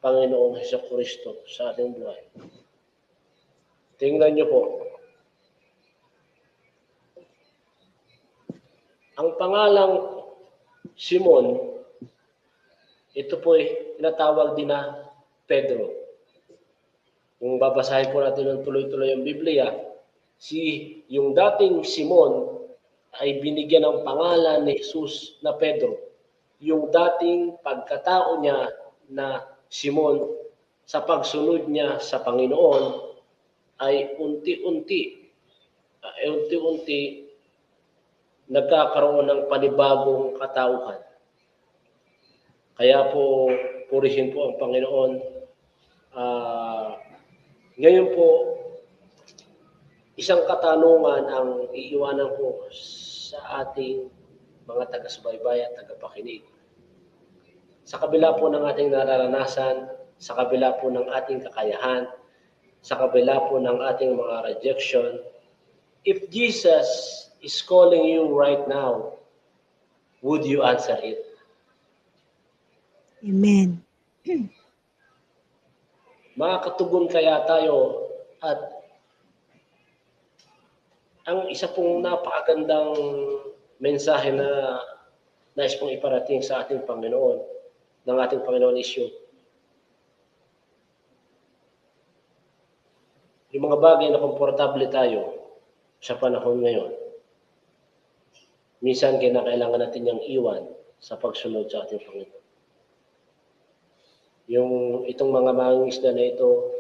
Panginoong Hesukristo sa ating buhay. Tingnan niyo po. Ang pangalang Simon, ito po ay tinatawag din na Pedro. Kung babasahin po natin ng tuloy-tuloy ang Biblia, yung dating Simon ay binigyan ng pangalan ni Jesus na Pedro. Yung dating pagkatao niya na Simon, sa pagsunod niya sa Panginoon, ay unti-unti nagkakaroon ng panibagong katauhan. Kaya po, purihin po ang Panginoon. Ngayon po, isang katanungan ang iiwanan ko sa ating mga taga-subaybay at tagapakinig. Sa kabila po ng ating nararanasan, sa kabila po ng ating kakayahan, sa kabila po ng ating mga rejection, if Jesus is calling you right now, would you answer it? Amen. Makakatugon kaya tayo at ang isa pong napakagandang mensahe na nais pong iparating sa ating Panginoon, ng ating Panginoon is yung mga bagay na komportable tayo sa panahon ngayon. Minsan kinakailangan natin yung iwan sa pagsunod sa ating Panginoon. Itong mga mangingisda na ito,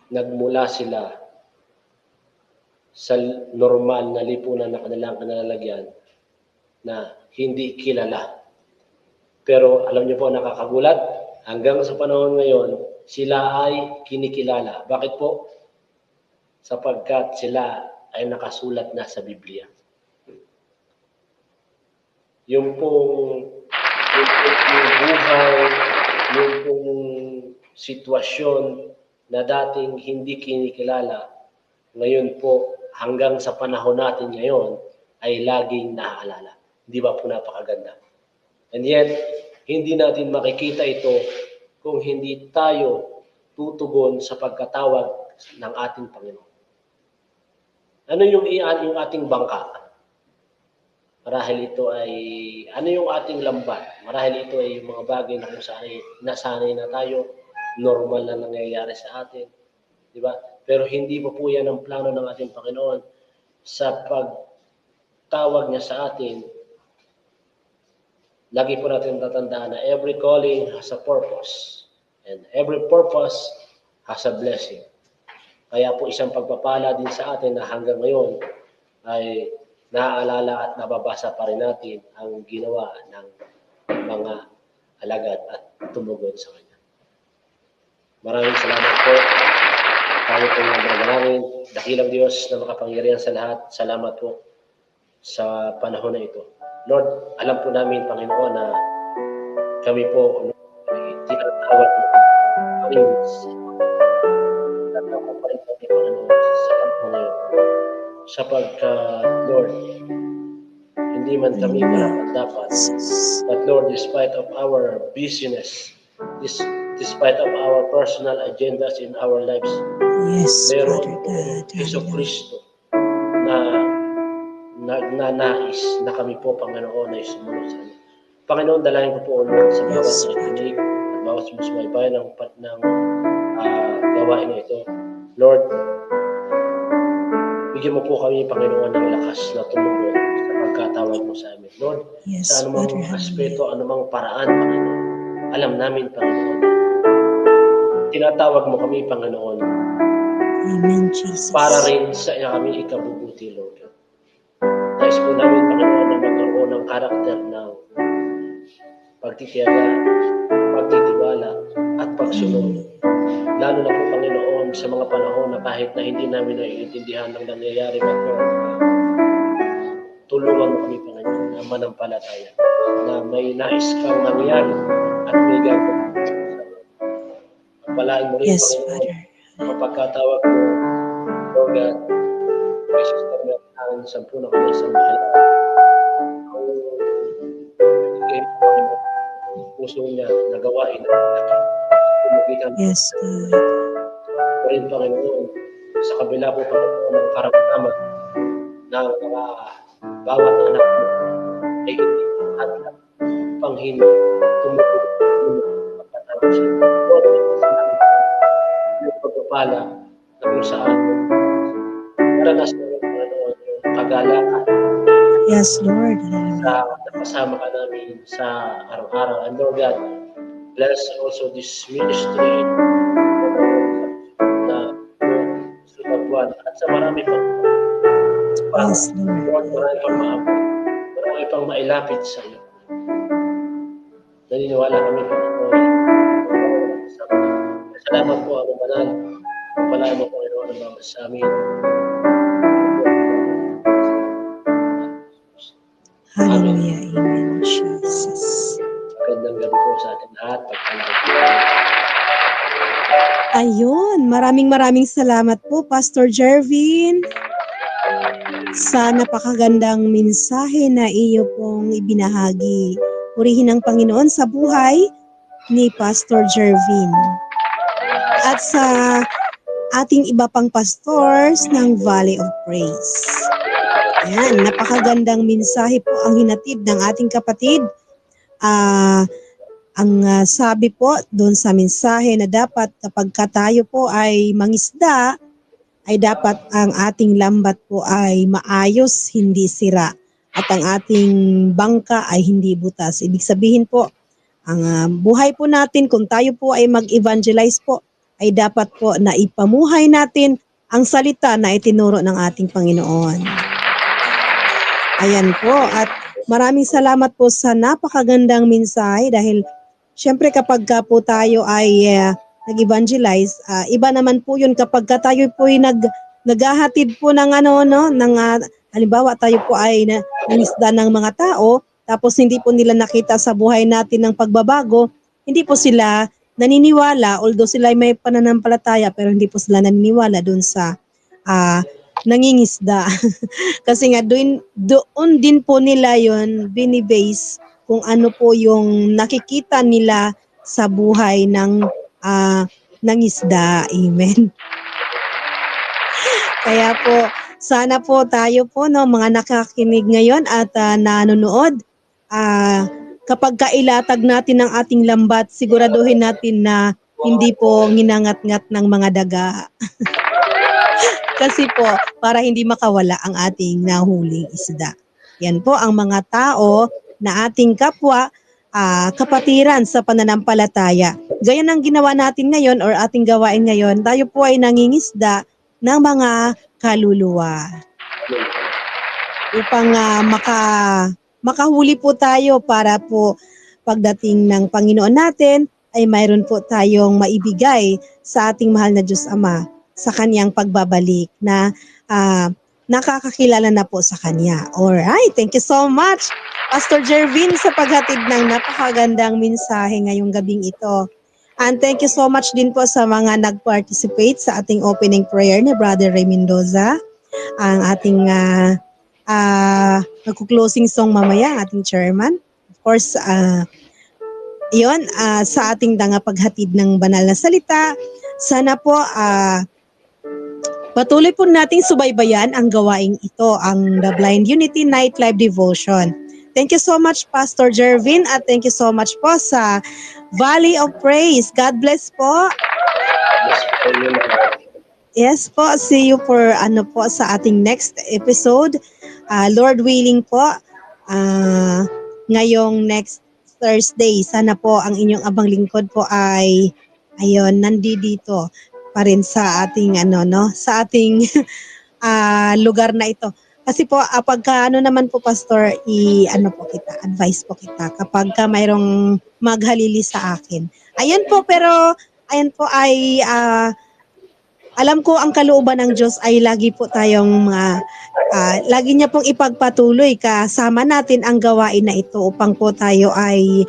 nagmula sila sa normal na lipunan na kanilang kanalalagyan na hindi kilala. Pero alam niyo po, nakakagulat, hanggang sa panahon ngayon, sila ay kinikilala. Bakit po? sapagkat sila ay nakasulat na sa Biblia. Yung pong buhay, yung pong sitwasyon na dating hindi kinikilala, ngayon po hanggang sa panahon natin ngayon ay laging naaalala. Hindi ba po napakaganda? And yet, hindi natin makikita ito kung hindi tayo tutugon sa pagkatawag ng ating Panginoon. Ano yung ating bangka? Marahil ito ay, ano yung ating lambat? Marahil ito ay yung mga bagay na kung saan nasanay na tayo, normal na nangyayari sa atin. Di ba? Pero hindi po yan ang plano ng ating Panginoon sa pagtawag niya sa atin. Lagi po natin tatandaan na every calling has a purpose. And every purpose has a blessing. Kaya po isang pagpapala din sa atin na hanggang ngayon ay naaalala at nababasa pa rin natin ang ginawa ng mga alagad at tumugon sa Kanya. Maraming salamat po. Tayo po yung manalangin. Dakilang Diyos na makapangyarihan sa lahat. Salamat po sa panahon na ito. Lord, alam po namin, Panginoon, na kami po ay tinatawag mo. Kami tinatawag pa rin kami, Panginoon, sa panahon na ito. Sapagkat, Lord, hindi man kami karapat-dapat. But Lord, despite of our busyness, despite of our personal agendas in our lives, meron Yesu Kristo na nais na kami po, Panginoon, ay sumunod sa amin. Panginoon, dalangin ko po, Lord, sa bawat nakikinig at bawat sumusubaybay ng gawain na ito. Lord, bigyan mo po kami, Panginoon, ng lakas na tumugon sa pagkatawag mo sa amin. Lord, sa anumang aspeto, anumang paraan, Panginoon, alam namin, Panginoon, tinatawag mo kami, Panginoon, Amen, Jesus. Para rin sa kami ikabubuti, Lord. Nais po namin, Panginoon, na magkaroon ng karakter ng pagtitiyaga, pagtitiwala, at pagsunod. Lalo na po, Panginoon, sa mga panahon na kahit na hindi namin naiintindihan ng nangyayari, Lord, tulungan mo kami, Panginoon, na manampalataya, na may nais kang nangyari at may gagawin. Pagpalain mo rin, Yes, Panginoon, Father. ang pagkatawag mo, Lord God, may sister na ang sampu na kami sa mahal. Ang ibigay mo, Panginoon, puso niya na gawain at tumugitan. Yes, God. Rin, Panginoon, sa kabila po, Panginoon, ng karamdaman ng mga bawat anak mo ay hindi at pang hindi tumutulong pagkatawag siya. Lord, yung pagpapala na kung saan naranasan mo, Panginoon, yung kagalakan. Yes, Lord. Sa nakasama ka namin sa araw-araw. And Lord God, bless also this ministry na sa pagbuwan at sa marami pang Yes, Lord. Lord, marami pang maabot, marami pang mailapit sa iyo. Naniniwala kami, Panginoon. Salamat po, Amang Banal. Pagpalaan mo, Panginoon, ang mga sa amin. Hallelujah. Amen, Jesus. Magandang gabi po sa ating lahat. Ayun, maraming salamat po, Pastor Jervin, sa napakagandang mensahe na iyo pong ibinahagi. Purihin ng Panginoon sa buhay ni Pastor Jervin. At sa ating iba pang pastors ng Valley of Praise. Ayan, napakagandang mensahe po ang hinatid ng ating kapatid. Ang sabi po doon sa mensahe na dapat kapag tayo po ay mangisda, ay dapat ang ating lambat po ay maayos, hindi sira. At ang ating bangka ay hindi butas. Ibig sabihin po, ang buhay po natin, kung tayo po ay mag-evangelize po, ay dapat po na ipamuhay natin ang salita na itinuro ng ating Panginoon. Ayan po, at maraming salamat po sa napakagandang mensahe dahil syempre kapag po tayo ay nag-evangelize, iba naman po yun kapag tayo po ay naghahatid po ng halimbawa tayo po ay nangisda ng mga tao, tapos hindi po nila nakita sa buhay natin ng pagbabago, hindi po sila naniniwala, although sila ay may pananampalataya, pero hindi po sila naniniwala doon sa nangingisda. Kasi nga doon din po nila yon binibase kung ano po yung nakikita nila sa buhay ng isda. Amen. Kaya po, sana po tayo po, no, mga nakakinig ngayon at nanonood, kapag kailatag natin ang ating lambat, siguraduhin natin na hindi po nginangat-ngat ng mga daga. Kasi po, para hindi makawala ang ating nahuling isda. Yan po ang mga tao na ating kapwa, kapatiran sa pananampalataya. Gaya ng ginawa natin ngayon or ating gawain ngayon, tayo po ay nangingisda ng mga kaluluwa. Upang makahuli po tayo para po pagdating ng Panginoon natin ay mayroon po tayong maibigay sa ating mahal na Diyos Ama sa kanyang pagbabalik na nakakakilala na po sa kanya. Alright, thank you so much Pastor Jervin sa paghatid ng napakagandang mensahe ngayong gabing ito. And thank you so much din po sa mga nag-participate sa ating opening prayer ni Brother Ray Mendoza. Ang ating magku-closing song mamaya, ang ating chairman. Of course, yon sa ating paghatid ng banal na salita. Sana po patuloy po nating subaybayan ang gawaing ito, ang The Blind Unity Night Live Devotion. Thank you so much, Pastor Jervin, at thank you so much po sa Valley of Praise. God bless po. Yes po, see you for sa ating next episode. Lord willing po, ngayong next Thursday, sana po ang inyong abang lingkod po ay nandito pa rin sa ating sa ating lugar na ito. Kasi po pagka naman po Pastor, advice po kita kapag mayroong maghalili sa akin. Ayan po, pero ayan po ay alam ko ang kalooban ng Diyos ay lagi po tayong lagi niya pong ipagpatuloy kasama natin ang gawain na ito upang po tayo ay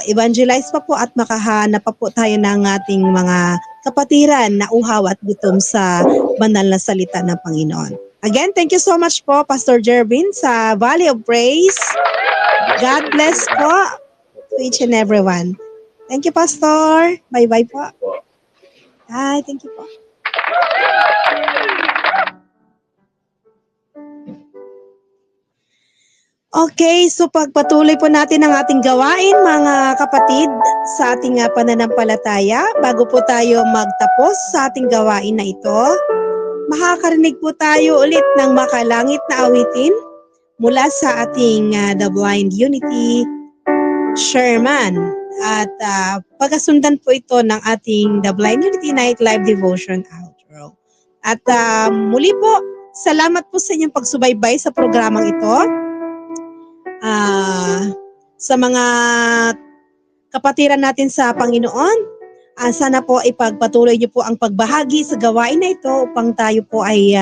evangelize pa po at makahanap pa po tayo ng ating mga kapatiran na uhaw at gutom sa banal na salita ng Panginoon. Again, thank you so much po Pastor Jervin sa Valley of Praise. God bless po to each and everyone. Thank you, Pastor. Bye-bye po. Bye, thank you po. Okay, so pagpatuloy po natin ang ating gawain, mga kapatid, sa ating pananampalataya. Bago po tayo magtapos sa ating gawain na ito, makakarinig po tayo ulit ng makalangit na awitin mula sa ating The Blind Unity Chairman. At pagkasundan po ito ng ating The Blind Unity Night Live Devotion Outro. At muli po, salamat po sa inyong pagsubaybay sa programang ito. Sa mga kapatiran natin sa Panginoon, sana po ipagpatuloy niyo po ang pagbahagi sa gawain na ito upang tayo po ay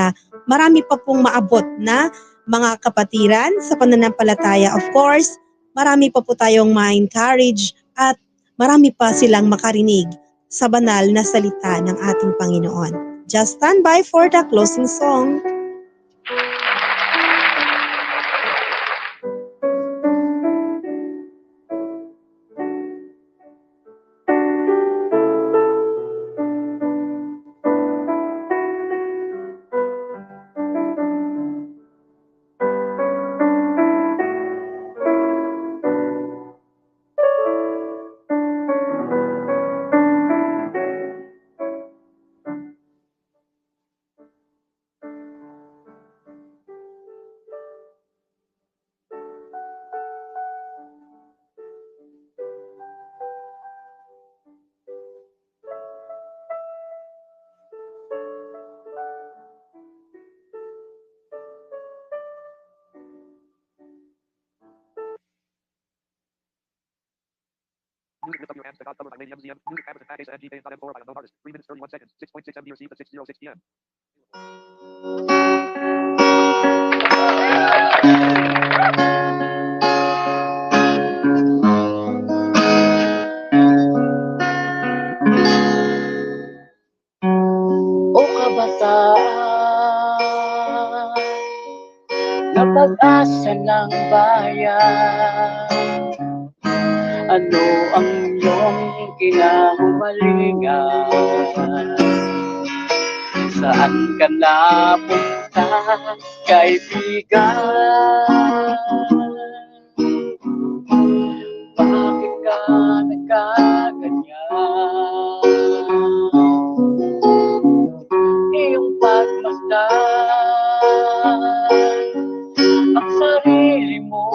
marami pa pong maabot na mga kapatiran sa pananampalataya. Of course, marami pa po tayong ma-encourage at marami pa silang makarinig sa banal na salita ng ating Panginoon. Just stand by for the closing song. Music lift up your hands to God cover by Lady MZM. Music habits and package at gk.m4 by unknown artist. 3 minutes 31 seconds. 6.6 MB received at 6:06 p.m. O kabataan na pag-asa ng bayan, ano ang iyong kinahumalingan? Saan ka napunta, kaibigan? Bakit ka nagkaganyan? Iyong pagmasdan ang sarili mo,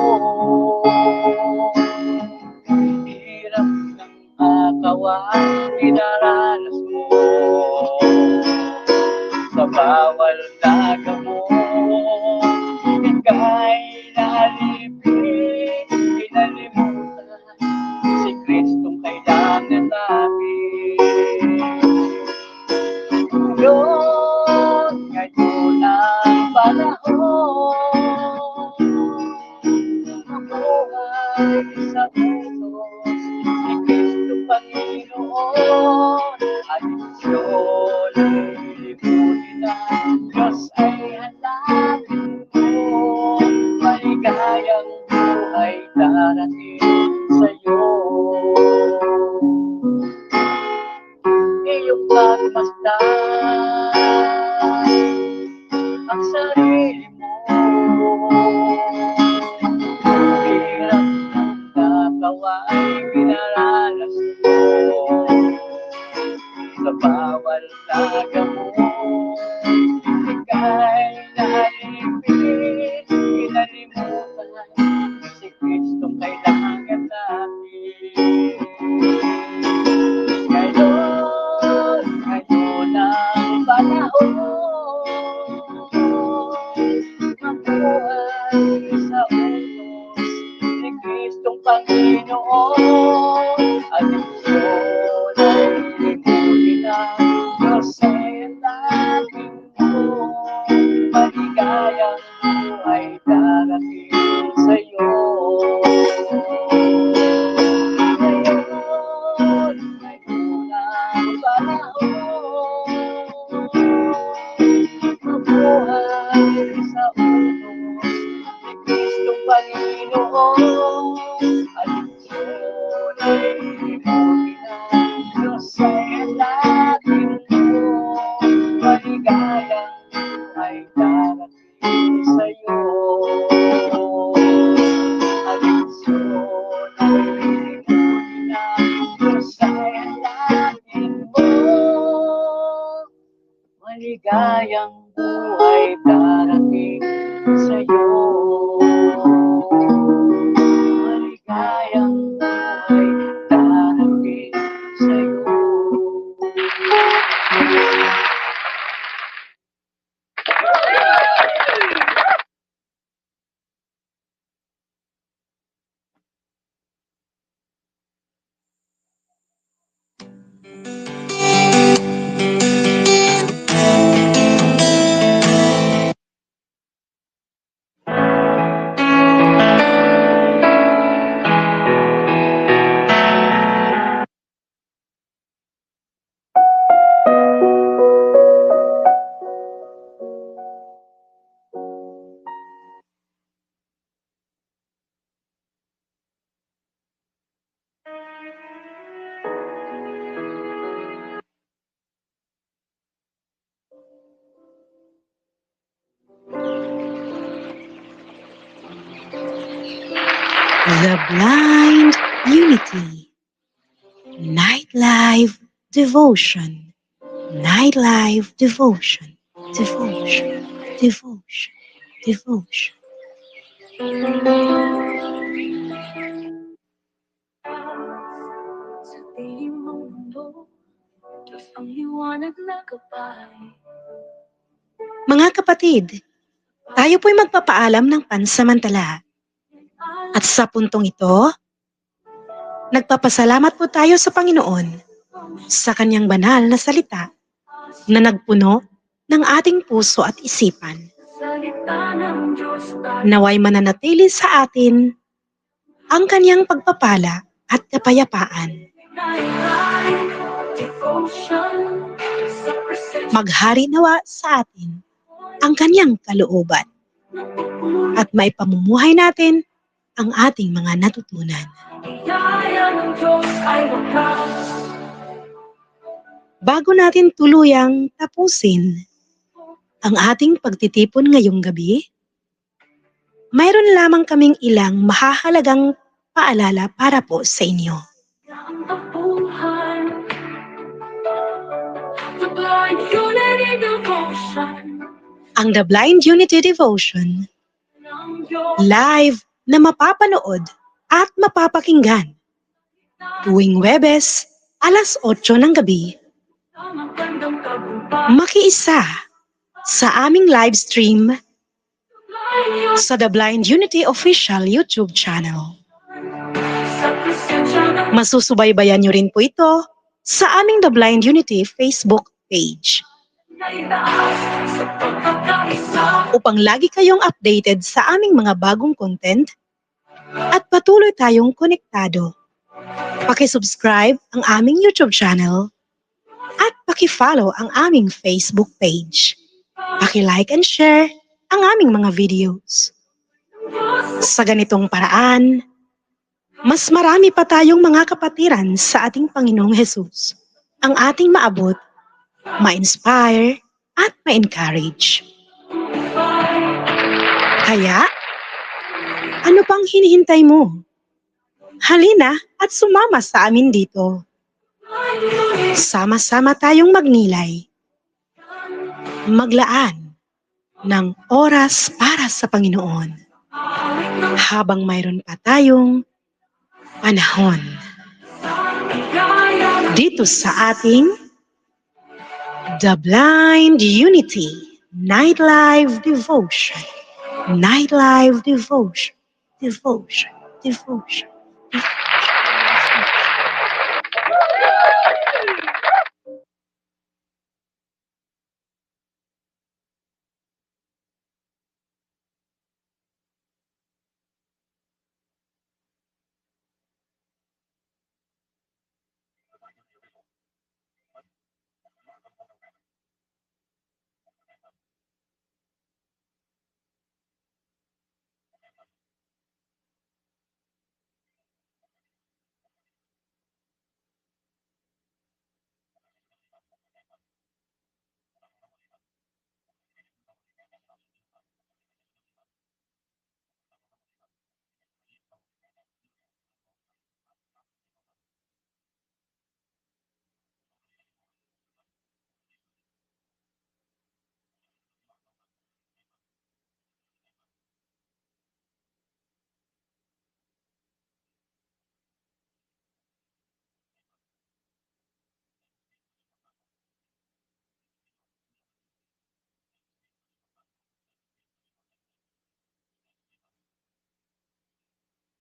hirap ng akawan, pinaranas mo sa bawal na gamot. Ika'y nalipit, pinalimutan si Kristong kailangan namin. Ngayon ang panahon, mabuhay sa utos ni Kristo Panginoon. Adisyon ay libutin ng Diyos ay hanapin mo. Maligayang buhay darating sa'yo. Iyong pagmasdan ang sarili mo, hirap ng kakaway, pinaranas mo sa bawal na gamot. Ika'y nalipit, pinalimutan si Kristong kailangan natin. Ngayon ang panahon, mabuhay sa utos ni Kristong Panginoon. Adisyon ay libutin ng Diyos ay hanapin mo. Maligayang buhay darating sa'yo. Ngayon ang panahon, mabuhay sa utos ni Kristong Panginoon. Adisyon ay libutin ng Diyos ay hanapin mo. Maligayang buhay darating sa'yo. Adisyon ay libutin ng Diyos ay hanapin mo. Maligayang buhay darating sa'yo. Maligayang buhay darating sa'yo. The Blind Unity Nightlife Devotion. Nightlife Devotion. Devotion. Devotion. Devotion. Sa dilim ng mundo, ang liwanag na gabay. Mga kapatid, tayo po'y magpapaalam ng pansamantala. At sa puntong ito, Nagpapasalamat po tayo sa Panginoon sa kanyang banal na salita na nagpuno ng ating puso at isipan. Naway mananatili sa atin ang kanyang pagpapala at kapayapaan. Maghari nawa sa atin ang kanyang kalooban at maipamumuhay natin ang ating mga natutunan. Bago natin tuluyang tapusin ang ating pagtitipon ngayong gabi, mayroon lamang kaming ilang mahahalagang paalala para po sa inyo. Ang The Blind Unity Devotion, live na mapapanood at mapapakinggan tuwing Huwebes, alas 8 ng gabi. Makiisa sa aming live stream sa The Blind Unity Official YouTube channel. Masusubaybayan nyo rin po ito sa aming The Blind Unity Facebook page. Upang lagi kayong updated sa aming mga bagong content at patuloy tayong konektado, paki-subscribe ang aming YouTube channel at paki-follow ang aming Facebook page. Paki-like and share ang aming mga videos. Sa ganitong paraan, mas marami pa tayong mga kapatiran sa ating Panginoong Hesus ang ating maabot, ma-inspire at ma-encourage. Kaya, ano pang hinihintay mo? Halina at sumama sa amin dito. Sama-sama tayong magnilay, maglaan ng oras para sa Panginoon habang mayroon pa tayong panahon. Dito sa ating The Blind Unity Night Live Devotion. Night Live Devotion. Devotion. Devotion.